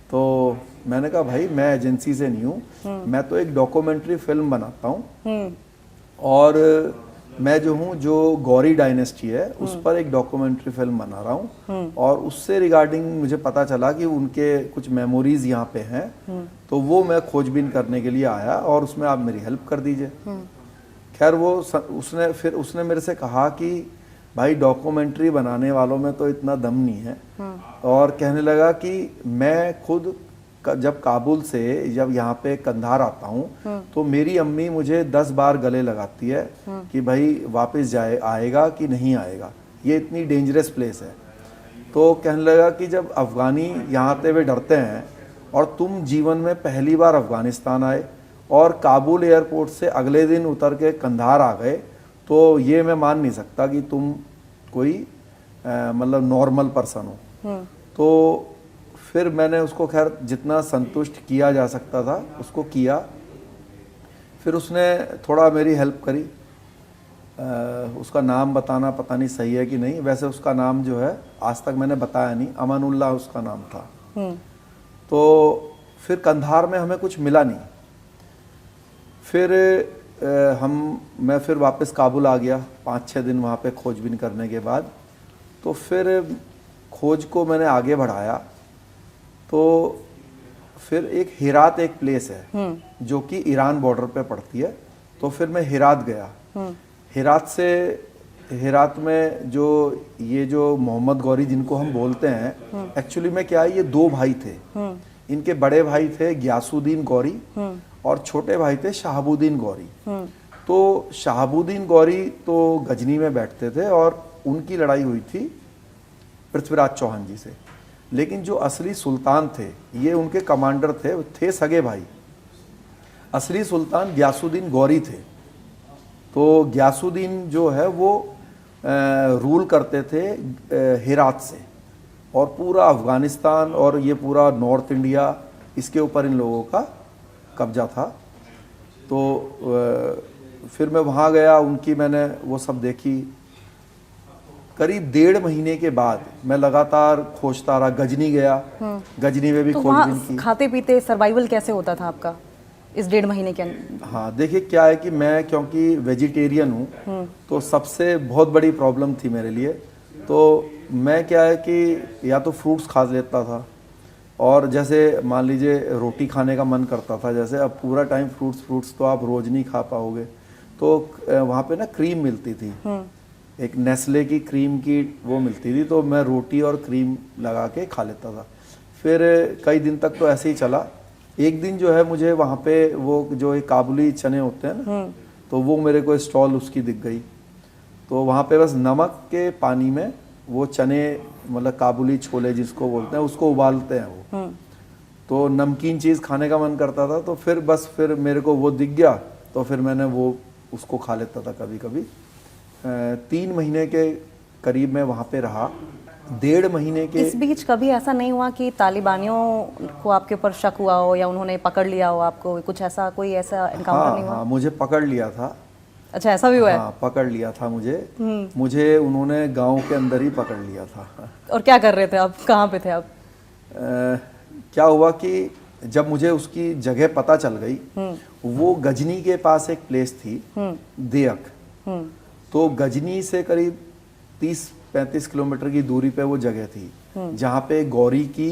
तो मैंने कहा भाई मैं एजेंसी से नहीं हूँ, मैं तो एक डॉक्यूमेंट्री फिल्म बनाता हूँ, और मैं जो हूँ जो गौरी डायनेस्टी है उस पर एक डॉक्यूमेंट्री फिल्म बना रहा हूँ, और उससे रिगार्डिंग मुझे पता चला कि उनके कुछ मेमोरीज यहाँ पे हैं, तो वो मैं खोजबीन करने के लिए आया, और उसमें आप मेरी हेल्प कर दीजिए। खैर वो उसने मेरे से कहा कि भाई डॉक्यूमेंट्री बनाने वालों में तो इतना दम नहीं है। और कहने लगा कि मैं खुद जब काबुल से जब यहाँ पे कंधार आता हूँ तो मेरी अम्मी मुझे 10 बार गले लगाती है कि भाई वापस जाए आएगा कि नहीं आएगा, ये इतनी डेंजरस प्लेस है। तो कहने लगा कि जब अफ़गानी यहाँ आते हुए डरते हैं और तुम जीवन में पहली बार अफ़गानिस्तान आए और काबुल एयरपोर्ट से अगले दिन उतर के कंधार आ गए, तो ये मैं मान नहीं सकता कि तुम कोई मतलब नॉर्मल पर्सन हो। तो फिर मैंने उसको खैर जितना संतुष्ट किया जा सकता था उसको किया। फिर उसने थोड़ा मेरी हेल्प करी। उसका नाम बताना पता नहीं सही है कि नहीं, वैसे उसका नाम जो है आज तक मैंने बताया नहीं, अमानुल्लाह उसका नाम था। तो फिर कंधार में हमें कुछ मिला नहीं। फिर मैं फिर वापस काबुल आ गया 5-6 दिन वहाँ पे खोजबीन करने के बाद। तो फिर खोज को मैंने आगे बढ़ाया। तो फिर एक हेरात एक प्लेस है जो कि ईरान बॉर्डर पे पड़ती है। तो फिर मैं हेरात गया। हेरात में जो मोहम्मद गौरी जिनको हम बोलते हैं, एक्चुअली में क्या है, ये 2 भाई थे। इनके बड़े भाई थे गियासुद्दीन गौरी और छोटे भाई थे शहाबुद्दीन गौरी। तो शहाबुद्दीन गौरी तो गजनी में बैठते थे और उनकी लड़ाई हुई थी पृथ्वीराज चौहान जी से। लेकिन जो असली सुल्तान थे, ये उनके कमांडर थे सगे भाई। असली सुल्तान गियासुद्दीन गौरी थे। तो गियासुद्दीन जो है वो रूल करते थे हेरात से, और पूरा अफ़गानिस्तान और ये पूरा नॉर्थ इंडिया, इसके ऊपर इन लोगों का कब्जा था। तो फिर मैं वहाँ गया, उनकी मैंने वो सब देखी। करीब 1.5 महीने के बाद मैं लगातार खोजता रहा। गजनी गया, गजनी में भी तो खोजबीन की। खाते पीते सर्वाइवल कैसे होता था आपका इस 1.5 महीने के अंदर? हाँ देखिए क्या है कि मैं क्योंकि वेजिटेरियन हूँ, तो सबसे बहुत बड़ी प्रॉब्लम थी मेरे लिए। तो मैं क्या है कि या तो फ्रूट्स खा लेता था, और जैसे मान लीजिए रोटी खाने का मन करता था, जैसे अब पूरा टाइम फ्रूट्स तो आप रोज नहीं खा पाओगे। तो वहाँ पे ना क्रीम मिलती थी, एक नेस्ले की क्रीम की वो मिलती थी, तो मैं रोटी और क्रीम लगा के खा लेता था। फिर कई दिन तक तो ऐसे ही चला। एक दिन जो है मुझे वहाँ पे वो जो एक काबुली चने होते हैं ना, तो वो मेरे को स्टॉल उसकी दिख गई। तो वहाँ पे बस नमक के पानी में वो चने, मतलब काबुली छोले जिसको बोलते हैं, उसको उबालते हैं वो। तो नमकीन चीज़ खाने का मन करता था, तो फिर मेरे को वो दिख गया, तो फिर मैंने वो उसको खा लेता था कभी कभी। 3 महीने के करीब मैं वहाँ पे रहा। 1.5 महीने के इस बीच कभी ऐसा नहीं हुआ कि तालिबानियों को आपके ऊपर शक हुआ हो या उन्होंने पकड़ लिया हो आपको, कुछ ऐसा कोई ऐसा एनकाउंटर नहीं हुआ? हाँ, मुझे पकड़ लिया था। अच्छा, ऐसा भी हुआ है? हाँ, पकड़ लिया था मुझे उन्होंने गांव के अंदर ही पकड़ लिया था। और क्या कर रहे थे आप, कहाँ पे थे आप? क्या हुआ कि जब मुझे उसकी जगह पता चल गई, वो गजनी के पास एक प्लेस थी देयक। तो गजनी से करीब 30-35 किलोमीटर की दूरी पे वो जगह थी जहाँ पे गौरी की,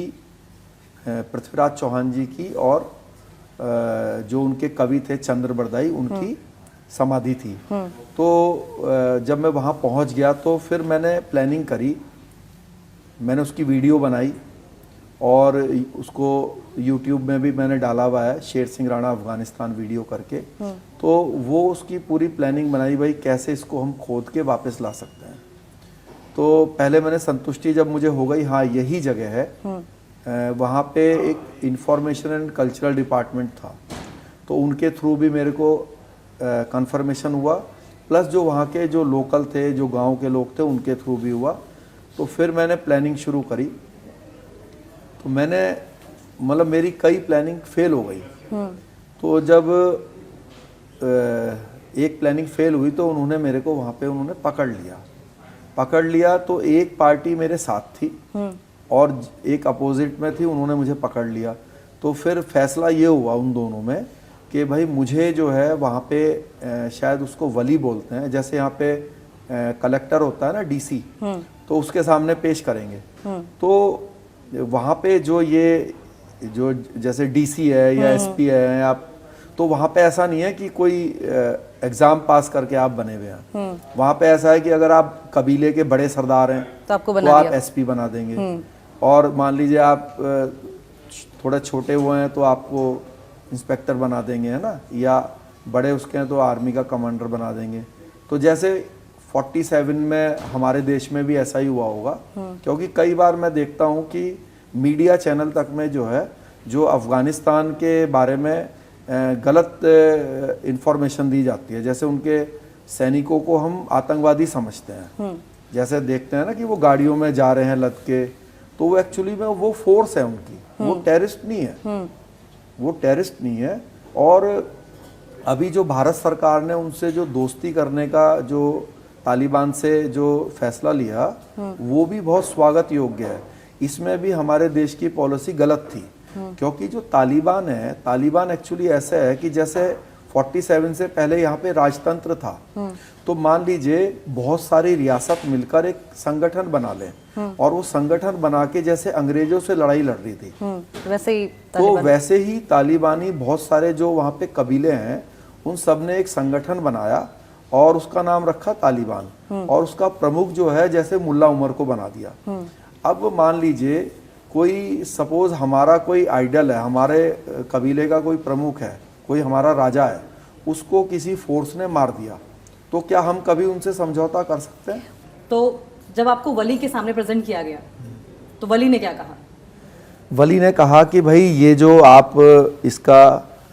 पृथ्वीराज चौहान जी की, और जो उनके कवि थे चंद्र बरदाई, उनकी समाधि थी। तो जब मैं वहाँ पहुँच गया तो फिर मैंने प्लानिंग करी, मैंने उसकी वीडियो बनाई और उसको YouTube में भी मैंने डाला हुआ है, शेर सिंह राणा अफगानिस्तान वीडियो करके। तो वो उसकी पूरी प्लानिंग बनाई, भाई कैसे इसको हम खोद के वापस ला सकते हैं। तो पहले मैंने संतुष्टि जब मुझे हो गई, हाँ यही जगह है, वहाँ पे एक इंफॉर्मेशन एंड कल्चरल डिपार्टमेंट था, तो उनके थ्रू भी मेरे को कंफर्मेशन हुआ, प्लस जो वहाँ के जो लोकल थे, जो गांव के लोग थे, उनके थ्रू भी हुआ। तो फिर मैंने प्लानिंग शुरू करी। तो मैंने मतलब मेरी कई प्लानिंग फेल हो गई। तो जब एक प्लानिंग फेल हुई तो उन्होंने मेरे को वहाँ पे उन्होंने पकड़ लिया। तो एक पार्टी मेरे साथ थी और एक अपोजिट में थी, उन्होंने मुझे पकड़ लिया। तो फिर फैसला ये हुआ उन दोनों में कि भाई मुझे जो है वहाँ पे शायद उसको वली बोलते हैं, जैसे यहाँ पे कलेक्टर होता है ना, DC, तो उसके सामने पेश करेंगे। तो वहाँ पे जो जैसे DC है या SP है, आप तो वहाँ पे ऐसा नहीं है कि कोई एग्ज़ाम पास करके आप बने हुए हैं। वहाँ पे ऐसा है कि अगर आप कबीले के बड़े सरदार हैं तो आपको तो बना आप दिया। एसपी बना देंगे, और मान लीजिए आप थोड़े छोटे हुए हैं तो आपको इंस्पेक्टर बना देंगे, है ना, या बड़े उसके हैं तो आर्मी का कमांडर बना देंगे। तो जैसे 47 में हमारे देश में भी ऐसा ही हुआ होगा, क्योंकि कई बार मैं देखता हूँ कि मीडिया चैनल तक में जो है, जो अफ़गानिस्तान के बारे में गलत इंफॉर्मेशन दी जाती है। जैसे उनके सैनिकों को हम आतंकवादी समझते हैं, जैसे देखते हैं ना कि वो गाड़ियों में जा रहे हैं लद के, तो वो एक्चुअली में वो फोर्स है उनकी, वो टेररिस्ट नहीं है, वो टेररिस्ट नहीं है। और अभी जो भारत सरकार ने उनसे जो दोस्ती करने का जो तालिबान से जो फैसला लिया, वो भी बहुत स्वागत योग्य है। इसमें भी हमारे देश की पॉलिसी गलत थी, क्योंकि जो तालिबान है, तालिबान एक्चुअली ऐसा है कि जैसे 47 से पहले यहाँ पे राजतंत्र था, तो मान लीजिए बहुत सारी रियासत मिलकर एक संगठन बना लें, और वो संगठन बना के जैसे अंग्रेजों से लड़ाई लड़ रही थी, वैसे ही तालिबानी बहुत सारे जो वहाँ पे कबीले हैं, उन सब ने एक संगठन बनाया और उसका नाम रखा तालिबान, और उसका प्रमुख जो है जैसे मुल्ला उमर को बना दिया। अब मान लीजिए कोई सपोज हमारा कोई आइडल है, हमारे कबीले का कोई प्रमुख है, कोई हमारा राजा है, उसको किसी फोर्स ने मार दिया, तो क्या हम कभी उनसे समझौता कर सकते हैं? तो जब आपको वली के सामने प्रेजेंट किया गया तो वली ने क्या कहा? वली ने कहा कि भाई ये जो आप इसका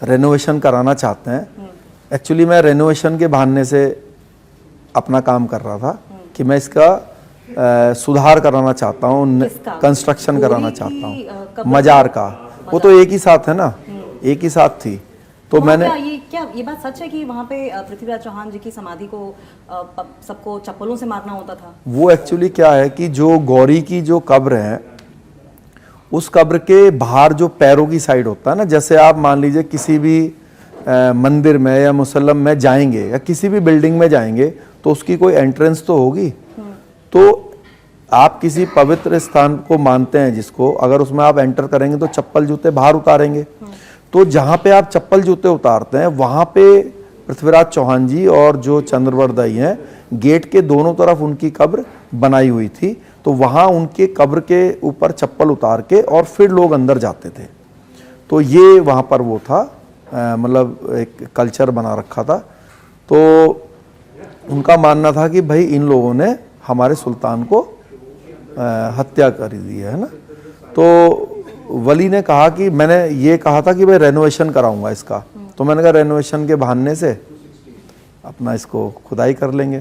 रेनोवेशन कराना चाहते हैं, एक्चुअली मैं रेनोवेशन के बहाने से अपना काम कर रहा था कि मैं इसका सुधार कराना चाहता हूँ, कंस्ट्रक्शन कराना चाहता हूँ, मजार का। वो तो एक ही साथ है ना, एक ही साथ थी। तो मैंने ये बात सच है कि वहाँ पे पृथ्वीराज चौहान जी की समाधि को सबको चप्पलों से मारना होता था? वो एक्चुअली क्या है कि जो गौरी की जो कब्र है, उस कब्र के बाहर जो पैरों की साइड होता है ना, जैसे आप मान लीजिए किसी भी मंदिर में या मुसल्लम में जाएंगे या किसी भी बिल्डिंग में जाएंगे तो उसकी कोई एंट्रेंस तो होगी। तो आप किसी पवित्र स्थान को मानते हैं जिसको, अगर उसमें आप एंटर करेंगे तो चप्पल जूते बाहर उतारेंगे। तो जहाँ पे आप चप्पल जूते उतारते हैं वहाँ पे पृथ्वीराज चौहान जी और जो चंद्रवर्दाई हैं, गेट के दोनों तरफ उनकी कब्र बनाई हुई थी। तो वहाँ उनके कब्र के ऊपर चप्पल उतार के और फिर लोग अंदर जाते थे। तो ये वहाँ पर वो था, मतलब एक कल्चर बना रखा था। तो उनका मानना था कि भाई इन लोगों ने हमारे सुल्तान को हत्या कर दी है ना। तो वली ने कहा कि मैंने ये कहा था कि भाई रेनोवेशन कराऊंगा इसका, तो मैंने कहा रेनोवेशन के बहाने से अपना इसको खुदाई कर लेंगे।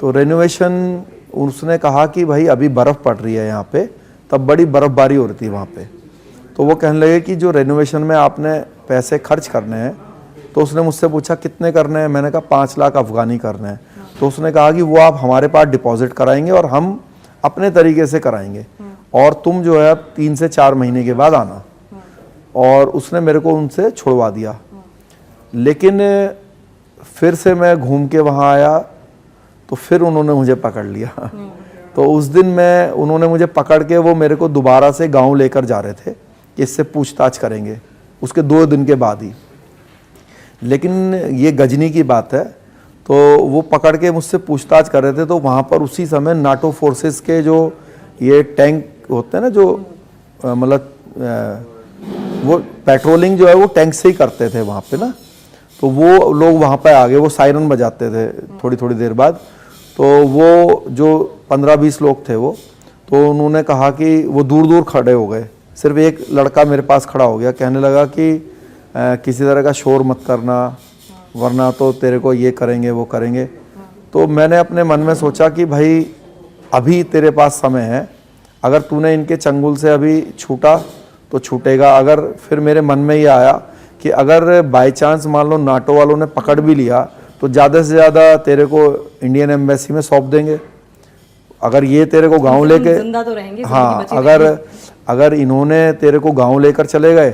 तो रेनोवेशन, उसने कहा कि भाई अभी बर्फ़ पड़ रही है यहाँ पे, तब बड़ी बर्फ़बारी हो रही थी वहाँ पे। तो वो कहने लगे कि जो रेनोवेशन में आपने पैसे खर्च करने हैं, तो उसने मुझसे पूछा कितने करने हैं, मैंने कहा 5 लाख अफ़गानी करने हैं। तो उसने कहा कि वो आप हमारे पास डिपॉजिट कराएंगे और हम अपने तरीके से कराएंगे, और तुम जो है 3 से 4 महीने के बाद आना। और उसने मेरे को उनसे छुड़वा दिया। लेकिन फिर से मैं घूम के वहाँ आया तो फिर उन्होंने मुझे पकड़ लिया। तो उस दिन उन्होंने मुझे पकड़ के वो मेरे को दोबारा से गांव लेकर जा रहे थे कि इससे पूछताछ करेंगे, उसके 2 दिन के बाद ही। लेकिन ये गजनी की बात है। तो वो पकड़ के मुझसे पूछताछ कर रहे थे, तो वहाँ पर उसी समय नाटो फोर्सेस के जो ये टैंक होते हैं ना, जो मतलब वो पेट्रोलिंग जो है वो टैंक से ही करते थे वहाँ पे ना। तो वो लोग वहाँ पे आ गए, वो सायरन बजाते थे थोड़ी थोड़ी देर बाद। तो वो जो 15-20 लोग थे वो, तो उन्होंने कहा कि वो दूर दूर खड़े हो गए। सिर्फ एक लड़का मेरे पास खड़ा हो गया, कहने लगा कि किसी तरह का शोर मत करना, वरना तो तेरे को ये करेंगे वो करेंगे। तो मैंने अपने मन में सोचा कि भाई अभी तेरे पास समय है, अगर तूने इनके चंगुल से अभी छूटा तो छूटेगा। अगर फिर मेरे मन में ये आया कि अगर बाय चांस मान लो नाटो वालों ने पकड़ भी लिया तो ज़्यादा से ज़्यादा तेरे को इंडियन एम्बेसी में सौंप देंगे। अगर ये तेरे को गांव लेके, हाँ, अगर इन्होंने तेरे को गांव लेकर चले गए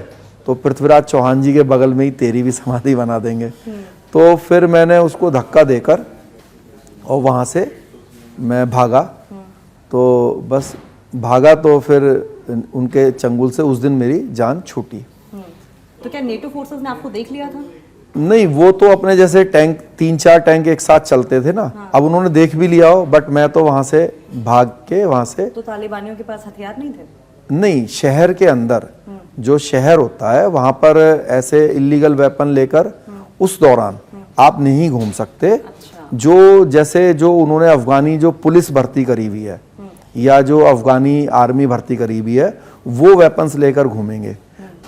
तो पृथ्वीराज चौहान जी के बगल में ही तेरी भी समाधि बना देंगे। तो फिर मैंने उसको धक्का देकर और वहाँ से मैं भागा। तो बस भागा, तो फिर उनके चंगुल से उस दिन मेरी जान छूटी। तो क्या नेटो फोर्सेस ने आपको देख लिया था? नहीं, वो तो अपने जैसे टैंक 3-4 टैंक एक साथ चलते थे ना। अब उन्होंने देख भी लिया हो, बट मैं तो वहां से भाग के वहां से। तो तालिबानियों के पास हथियार नहीं थे? नहीं, शहर के अंदर जो शहर होता है वहां पर ऐसे इलीगल वेपन लेकर उस दौरान आप नहीं घूम सकते। अच्छा। जो जैसे जो उन्होंने अफगानी जो पुलिस भर्ती करी हुई है या जो अफगानी आर्मी भर्ती करी हुई है वो वेपन्स लेकर घूमेंगे।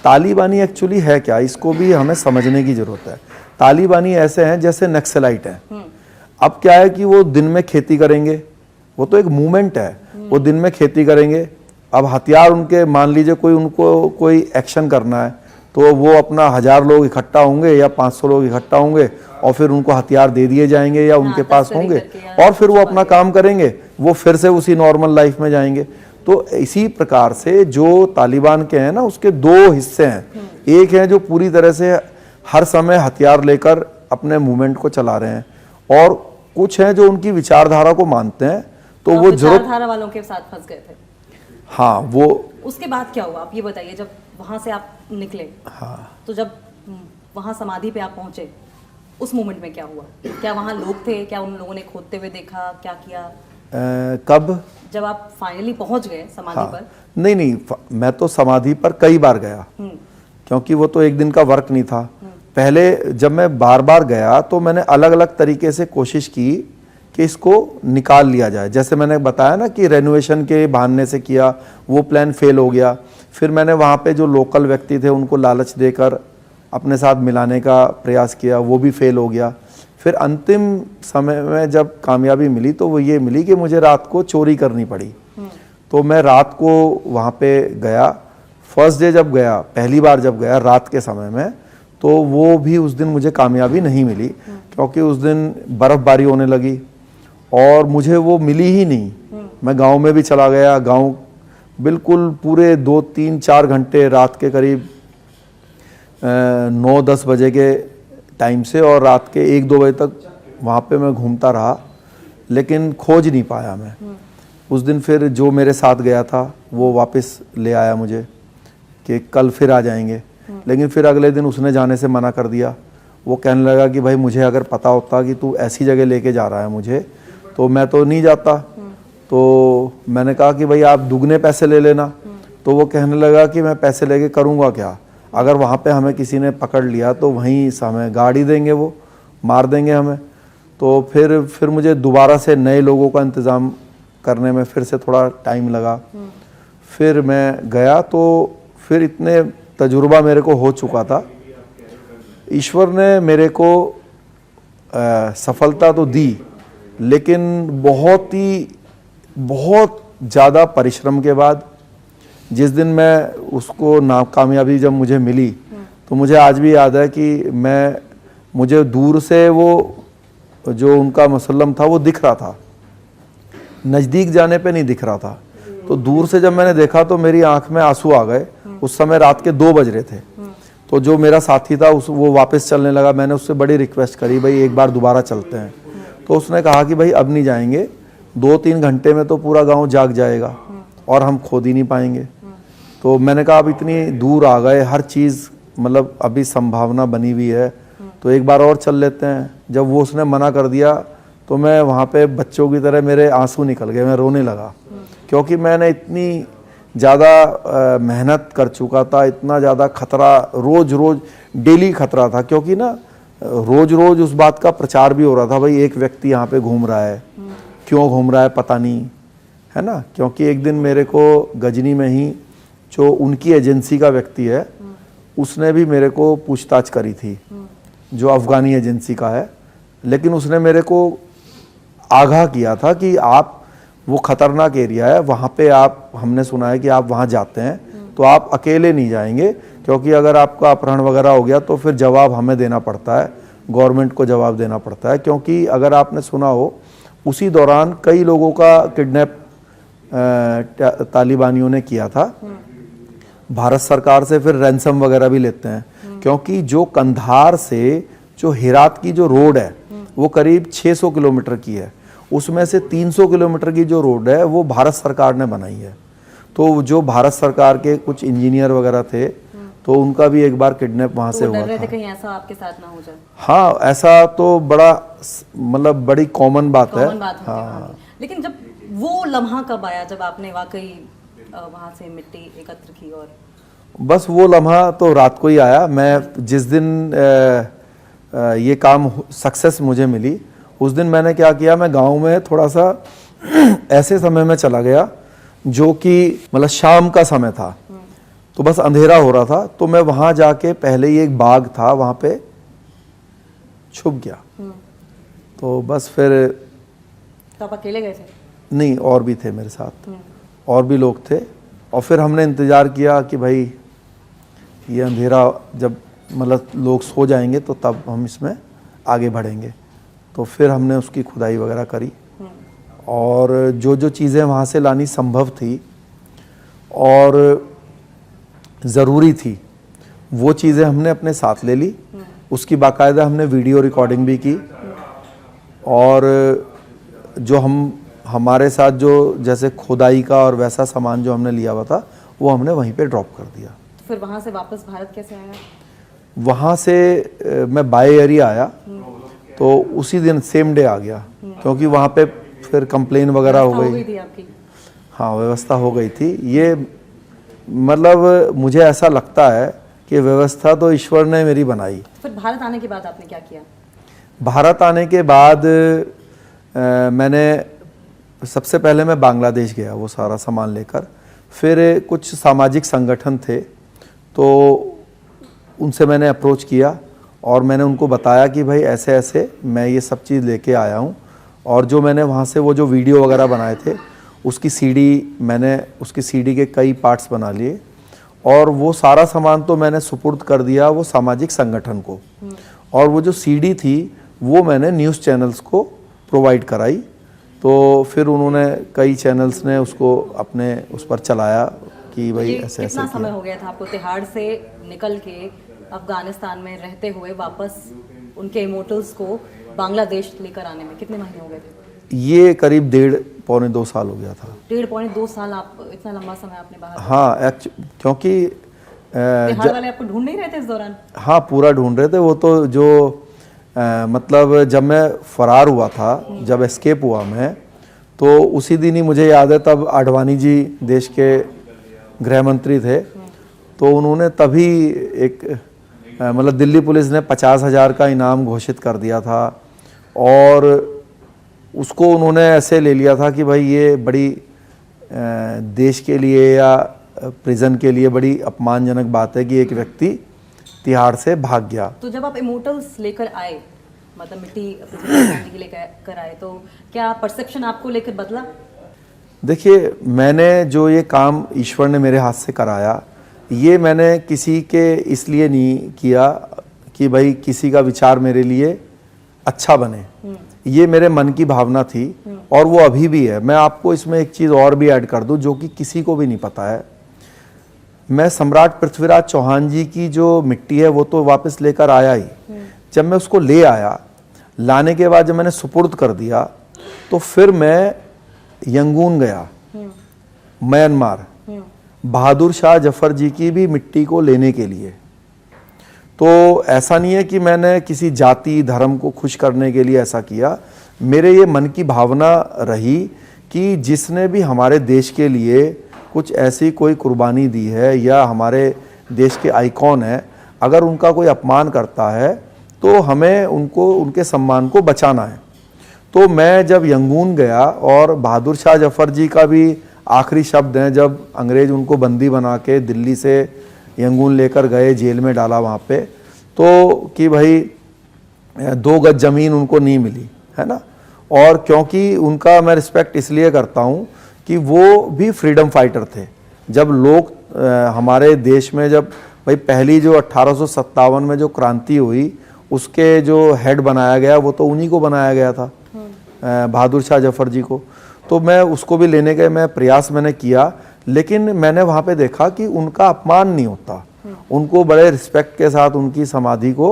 तालिबानी एक्चुअली है क्या, इसको भी हमें समझने की जरूरत है। तालिबानी ऐसे हैं जैसे नक्सलाइट हैं। अब क्या है कि वो दिन में खेती करेंगे, वो तो एक मूवमेंट है, वो दिन में खेती करेंगे। अब हथियार उनके, मान लीजिए कोई उनको कोई एक्शन करना है तो वो अपना 1000 लोग इकट्ठा होंगे या 500 लोग इकट्ठा होंगे और फिर उनको हथियार दे दिए जाएंगे या उनके पास होंगे और फिर वो अपना काम करेंगे, वो फिर से उसी नॉर्मल लाइफ में जाएंगे। तो इसी प्रकार से जो तालिबान के हैं ना, उसके 2 हिस्से हैं। एक है जो पूरी तरह से हर समय हथियार लेकर अपने मूवमेंट को चला रहे हैं, और कुछ हैं जो उनकी विचारधारा को मानते हैं। तो वो विचारधारा वालों के साथ फंस गए थे। हाँ, वो उसके बाद क्या हुआ आप ये बताइए, जब वहां से आप निकले। हाँ, तो जब वहां समाधि पे आप पहुंचे उस मोमेंट में क्या हुआ? क्या वहां लोग थे? क्या उन लोगों ने खोदते हुए देखा? क्या किया? कब? जब आप फाइनली पहुंच गए समाधि हाँ, पर? नहीं, मैं तो समाधि पर कई बार गया, क्योंकि वो तो एक दिन का वर्क नहीं था। पहले जब मैं बार बार गया तो मैंने अलग अलग तरीके से कोशिश की कि इसको निकाल लिया जाए। जैसे मैंने बताया ना कि रेनोवेशन के बहाने से किया, वो प्लान फेल हो गया। फिर मैंने वहाँ पे जो लोकल व्यक्ति थे उनको लालच देकर अपने साथ मिलाने का प्रयास किया, वो भी फेल हो गया। फिर अंतिम समय में जब कामयाबी मिली तो वो ये मिली कि मुझे रात को चोरी करनी पड़ी। तो मैं रात को वहाँ पे गया। फर्स्ट डे जब गया, पहली बार जब गया रात के समय में, तो वो भी उस दिन मुझे कामयाबी नहीं मिली, क्योंकि उस दिन बर्फबारी होने लगी और मुझे वो मिली ही नहीं। मैं गांव में भी चला गया, गांव बिल्कुल पूरे 2-3-4 घंटे रात के करीब 9-10 बजे के टाइम से और रात के 1-2 बजे तक वहाँ पे मैं घूमता रहा, लेकिन खोज नहीं पाया मैं। उस दिन फिर जो मेरे साथ गया था वो वापस ले आया मुझे कि कल फिर आ जाएंगे, लेकिन फिर अगले दिन उसने जाने से मना कर दिया। वो कहने लगा कि भाई मुझे अगर पता होता कि तू ऐसी जगह लेके जा रहा है मुझे, तो मैं तो नहीं जाता। तो मैंने कहा कि भाई आप दुगने पैसे ले लेना। तो वो कहने लगा कि मैं पैसे लेके करूँगा क्या, अगर वहाँ पे हमें किसी ने पकड़ लिया तो वहीं से हमें गाड़ी देंगे, वो मार देंगे हमें। तो फिर मुझे दोबारा से नए लोगों का इंतज़ाम करने में फिर से थोड़ा टाइम लगा। फिर मैं गया तो फिर इतने तजुर्बा मेरे को हो चुका था। ईश्वर ने मेरे को सफलता तो दी, लेकिन बहुत ज़्यादा परिश्रम के बाद जिस दिन मैं उसको नाकामयाबी जब मुझे मिली, तो मुझे आज भी याद है कि मुझे दूर से वो जो उनका मुसल्लम था वो दिख रहा था, नज़दीक जाने पे नहीं दिख रहा था। तो दूर से जब मैंने देखा तो मेरी आंख में आंसू आ गए। उस समय रात के 2 बज रहे थे। तो जो मेरा साथी था वो वापस चलने लगा। मैंने उससे बड़ी रिक्वेस्ट करी, भाई एक बार दोबारा चलते हैं। तो उसने कहा कि भाई अब नहीं जाएंगे, 2-3 घंटे में तो पूरा गांव जाग जाएगा और हम खोद ही नहीं पाएंगे। तो मैंने कहा अब इतनी दूर आ गए, हर चीज़ मतलब अभी संभावना बनी हुई है, तो एक बार और चल लेते हैं। जब वो उसने मना कर दिया तो मैं वहाँ पे बच्चों की तरह मेरे आंसू निकल गए, मैं रोने लगा, क्योंकि मैंने इतनी ज़्यादा मेहनत कर चुका था, इतना ज़्यादा खतरा, रोज़ डेली खतरा था। क्योंकि ना रोज़ उस बात का प्रचार भी हो रहा था, भाई एक व्यक्ति यहाँ पे घूम रहा है, क्यों घूम रहा है पता नहीं, है ना। क्योंकि एक दिन मेरे को गजनी में ही जो उनकी एजेंसी का व्यक्ति है, उसने भी मेरे को पूछताछ करी थी, जो अफ़गानी एजेंसी का है। लेकिन उसने मेरे को आगाह किया था कि आप, वो ख़तरनाक एरिया है, वहाँ पे आप, हमने सुना है कि आप वहाँ जाते हैं तो आप अकेले नहीं जाएंगे, क्योंकि अगर आपका अपहरण वगैरह हो गया तो फिर जवाब हमें देना पड़ता है, गवर्नमेंट को जवाब देना पड़ता है। क्योंकि अगर आपने सुना हो, उसी दौरान कई लोगों का किडनैप तालिबानियों ने किया था। भारत सरकार से फिर रैंसम वगैरह भी लेते हैं, क्योंकि जो कंधार से जो हेरात की जो रोड है वो करीब 600 किलोमीटर की है, उसमें से 300 किलोमीटर की जो रोड है वो भारत सरकार ने बनाई है। तो जो भारत सरकार के कुछ इंजीनियर वगैरह थे, तो उनका भी एक बार किडनैप वहाँ से तो डर हुआ रहे थे था। कहीं ऐसा आपके साथ ना हो जाए। हाँ, ऐसा तो बड़ा मतलब बड़ी कॉमन बात है। कॉमन बात होती है वहाँ की। लेकिन जब वो लम्हा कब आया जब आपने वाकई वहाँ से मिट्टी एकत्र की? और बस वो लम्हा तो रात को ही आया। मैं जिस दिन ये काम सक्सेस मुझे मिली, उस दिन मैंने क्या किया, मैं गांव में थोड़ा सा ऐसे समय में चला गया जो कि मतलब शाम का समय था, तो बस अंधेरा हो रहा था। तो मैं वहाँ जाके, पहले ही एक बाग था वहाँ पे, छुप गया। तो बस फिर तो आप अकेले गए थे? नहीं, और भी थे मेरे साथ, और भी लोग थे। और फिर हमने इंतज़ार किया कि भाई ये अंधेरा जब मतलब लोग सो जाएंगे तो तब हम इसमें आगे बढ़ेंगे। तो फिर हमने उसकी खुदाई वगैरह करी, और जो जो चीज़ें वहाँ से लानी संभव थी और ज़रूरी थी, वो चीज़ें हमने अपने साथ ले ली। उसकी बाकायदा हमने वीडियो रिकॉर्डिंग भी की, और जो हमारे साथ जो जैसे खुदाई का और वैसा सामान जो हमने लिया हुआ था, वो हमने वहीं पे ड्रॉप कर दिया। तो फिर वहाँ से वापस भारत कैसे आया? वहाँ से मैं बाय एयर ही आया, तो उसी दिन सेम डे आ गया, क्योंकि वहाँ पे फिर कंप्लेन वगैरह हो गई थी आपकी? हाँ, व्यवस्था हो गई थी। ये मतलब मुझे ऐसा लगता है कि व्यवस्था तो ईश्वर ने मेरी बनाई। फिर भारत आने के बाद आपने क्या किया? भारत आने के बाद मैंने सबसे पहले मैं बांग्लादेश गया वो सारा सामान लेकर। फिर कुछ सामाजिक संगठन थे, तो उनसे मैंने अप्रोच किया और मैंने उनको बताया कि भाई ऐसे ऐसे मैं ये सब चीज़ लेके आया हूँ, और जो मैंने वहाँ से वो जो वीडियो वगैरह बनाए थे उसकी सीडी के कई पार्ट्स बना लिए, और वो सारा सामान तो मैंने सुपुर्द कर दिया वो सामाजिक संगठन को, और वो जो सीडी थी वो मैंने न्यूज़ चैनल्स को प्रोवाइड कराई। तो फिर उन्होंने, कई चैनल्स ने उसको अपने उस पर चलाया कि भाई ऐसे ऐसे कितना समय हो गया था आपको तिहाड़ से निकल के अफगानिस्तान में रहते हुए वापस उनके इमोटल्स को बांग्लादेश लेकर आने में? कितने महीने हो गए थे? ये करीब 1.5-2 साल हो गया था। 1.5-2 साल? आप इतना लंबा समय आपने बाहर? हाँ, क्योंकि तिहाड़ वाले आपको ढूंढ नहीं रहे थे इस दौरान? हाँ, पूरा ढूंढ रहे थे। वो तो जो मतलब जब मैं फरार हुआ था, जब एस्केप हुआ मैं, तो उसी दिन ही मुझे याद है, तब आडवाणी जी देश के गृह मंत्री थे, तो उन्होंने तभी एक मतलब दिल्ली पुलिस ने 50,000 का इनाम घोषित कर दिया था, और उसको उन्होंने ऐसे ले लिया था कि भाई ये बड़ी देश के लिए या प्रिजन के लिए बड़ी अपमानजनक बात है कि एक व्यक्ति तिहाड़ से भाग गया। तो जब आप इमोटल्स लेकर आए, मतलब मिट्टी पृथ्वी के लेकर आए, तो क्या परसेप्शन आपको लेकर बदला? देखिए, मैंने जो ये काम ईश्वर ने मेरे हाथ से कराया, ये मैंने किसी के इसलिए नहीं किया कि भाई किसी का विचार मेरे लिए अच्छा बने। ये मेरे मन की भावना थी, और वो अभी भी है। मैं आपको इसमें एक चीज़ और भी ऐड कर दूं जो कि किसी को भी नहीं पता है। मैं सम्राट पृथ्वीराज चौहान जी की जो मिट्टी है वो तो वापस लेकर आया ही। जब मैं उसको ले आया, लाने के बाद जब मैंने सुपुर्द कर दिया, तो फिर मैं यंगून गया, म्यांमार, बहादुर शाह जफर जी की भी मिट्टी को लेने के लिए। तो ऐसा नहीं है कि मैंने किसी जाति धर्म को खुश करने के लिए ऐसा किया। मेरे ये मन की भावना रही कि जिसने भी हमारे देश के लिए कुछ ऐसी कोई कुर्बानी दी है या हमारे देश के आइकॉन है, अगर उनका कोई अपमान करता है तो हमें उनको, उनके सम्मान को बचाना है। तो मैं जब यंगून गया, और बहादुर शाह जफर जी का भी आखिरी शब्द हैं जब अंग्रेज उनको बंदी बना के दिल्ली से यंगून लेकर गए, जेल में डाला वहाँ पे, तो कि भाई 2 गज ज़मीन उनको नहीं मिली, है ना। और क्योंकि उनका मैं रिस्पेक्ट इसलिए करता हूँ कि वो भी फ्रीडम फाइटर थे। जब लोग हमारे देश में, जब भाई पहली जो 1857 में जो क्रांति हुई, उसके जो हेड बनाया गया वो तो उन्हीं को बनाया गया था, बहादुर शाह जफर जी को। तो मैं उसको भी लेने के मैं प्रयास मैंने किया, लेकिन मैंने वहाँ पे देखा कि उनका अपमान नहीं होता, उनको बड़े रिस्पेक्ट के साथ उनकी समाधि को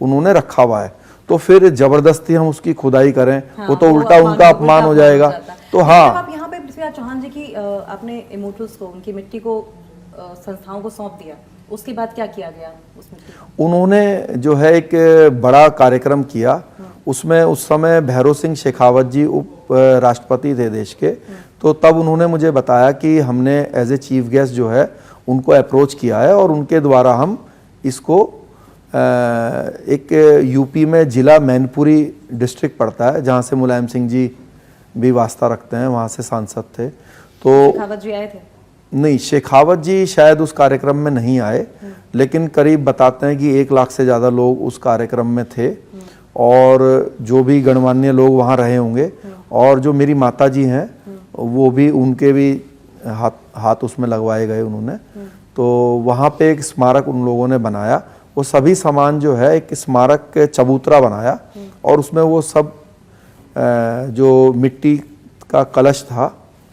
उन्होंने रखा हुआ है। तो फिर जबरदस्ती हम उसकी खुदाई करें, हाँ, वो तो उल्टा उनका अपमान हो जाएगा। तो हाँ, आप यहाँ पे पृथ्वीराज चौहान जी की अपने इमोटल्स को, उनकी मिट्टी को संस्थाओं को सौंप दिया, उसके बाद क्या किया गया उसमें? उन्होंने जो है एक बड़ा कार्यक्रम किया, उसमें उस समय भैरों सिंह शेखावत जी उप राष्ट्रपति थे देश के, तो तब उन्होंने मुझे बताया कि हमने एज ए चीफ गेस्ट जो है उनको अप्रोच किया है और उनके द्वारा हम इसको एक यूपी में जिला मैनपुरी डिस्ट्रिक्ट पड़ता है जहाँ से मुलायम सिंह जी भी वास्ता रखते हैं, वहाँ से सांसद थे। तो शेखावत जी आए थे? नहीं, शेखावत जी शायद उस कार्यक्रम में नहीं आए, लेकिन करीब बताते हैं कि 1 लाख से ज़्यादा लोग उस कार्यक्रम में थे और जो भी गणमान्य लोग वहाँ रहे होंगे और जो मेरी माता जी हैं वो भी, उनके भी हाथ उसमें लगवाए गए उन्होंने। तो वहाँ पे एक स्मारक उन लोगों ने बनाया, वो सभी सामान जो है एक स्मारक चबूतरा बनाया और उसमें वो सब जो मिट्टी का कलश था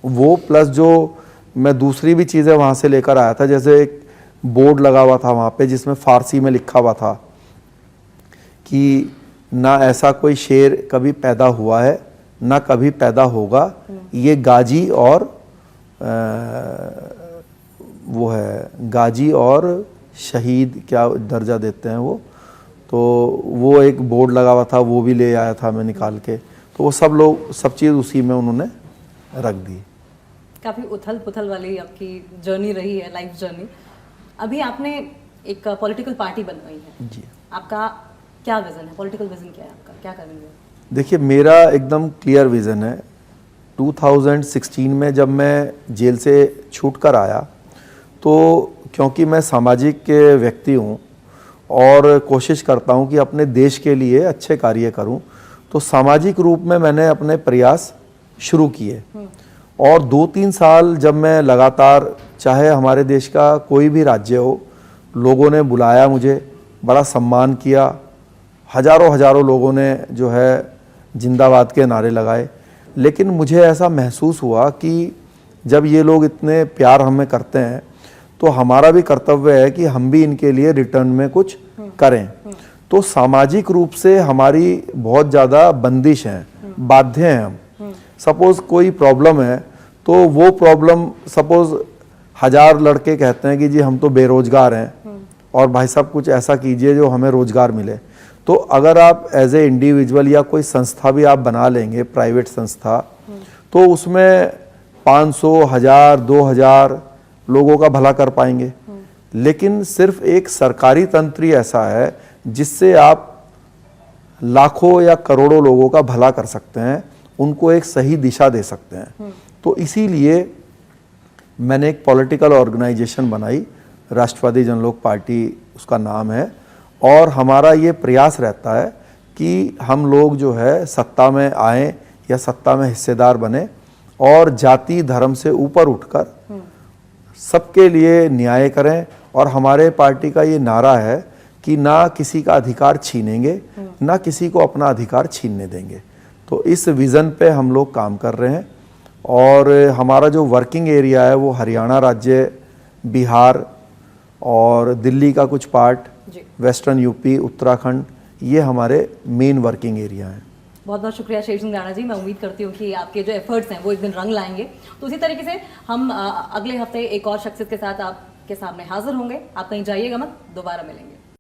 वो, प्लस जो मैं दूसरी भी चीज़ें वहाँ से लेकर आया था, जैसे एक बोर्ड लगा हुआ था वहाँ पे जिसमें फारसी में लिखा हुआ था कि ना ऐसा कोई शेर कभी पैदा हुआ है ना कभी पैदा होगा, ये गाजी और वो है गाजी और शहीद क्या दर्जा देते हैं वो, तो वो एक बोर्ड लगा हुआ था, वो भी ले आया था मैं निकाल के। तो वो सब लोग सब चीज़ उसी में उन्होंने रख दी। काफ़ी उथल पुथल वाली आपकी जर्नी रही है, लाइफ जर्नी। अभी आपने एक पॉलिटिकल पार्टी बनवाई है जी, आपका क्या विज़न है? पॉलिटिकल विज़न क्या है आपका, क्या करेंगे? देखिए मेरा एकदम क्लियर विज़न है। 2016 में जब मैं जेल से छूट कर आया तो क्योंकि मैं सामाजिक व्यक्ति हूँ और कोशिश करता हूँ कि अपने देश के लिए अच्छे कार्य करूँ, तो सामाजिक रूप में मैंने अपने प्रयास शुरू किए और 2-3 साल जब मैं लगातार, चाहे हमारे देश का कोई भी राज्य हो, लोगों ने बुलाया मुझे, बड़ा सम्मान किया, हजारों लोगों ने जो है जिंदाबाद के नारे लगाए, लेकिन मुझे ऐसा महसूस हुआ कि जब ये लोग इतने प्यार हमें करते हैं तो हमारा भी कर्तव्य है कि हम भी इनके लिए रिटर्न में कुछ करें। तो सामाजिक रूप से हमारी बहुत ज़्यादा बंदिश हैं, बाध्य हैं हम। सपोज़ कोई प्रॉब्लम है तो वो प्रॉब्लम, सपोज़ 1000 लड़के कहते हैं कि जी हम तो बेरोजगार हैं और भाई साहब कुछ ऐसा कीजिए जो हमें रोजगार मिले, तो अगर आप एज ए इंडिविजुअल या कोई संस्था भी आप बना लेंगे, प्राइवेट संस्था, तो उसमें 500, 1000, 2000 लोगों का भला कर पाएंगे। लेकिन सिर्फ एक सरकारी तंत्र ही ऐसा है जिससे आप लाखों या करोड़ों लोगों का भला कर सकते हैं, उनको एक सही दिशा दे सकते हैं। तो इसीलिए मैंने एक पॉलिटिकल ऑर्गेनाइजेशन बनाई, राष्ट्रवादी जनलोक पार्टी उसका नाम है, और हमारा ये प्रयास रहता है कि हम लोग जो है सत्ता में आएं या सत्ता में हिस्सेदार बने और जाति धर्म से ऊपर उठकर सबके लिए न्याय करें। और हमारे पार्टी का ये नारा है कि ना किसी का अधिकार छीनेंगे, ना किसी को अपना अधिकार छीनने देंगे। तो इस विज़न पे हम लोग काम कर रहे हैं और हमारा जो वर्किंग एरिया है वो हरियाणा राज्य, बिहार और दिल्ली का कुछ पार्ट, वेस्टर्न यूपी, उत्तराखंड, ये हमारे मेन वर्किंग एरिया हैं। बहुत बहुत शुक्रिया शेषन राणा जी। मैं उम्मीद करती हूँ कि आपके जो एफर्ट्स हैं वो एक दिन रंग लाएंगे। तो उसी तरीके से हम अगले हफ्ते एक और शख्सियत के साथ आपके सामने हाजिर होंगे। आप कहीं जाइएगा मत, दोबारा मिलेंगे।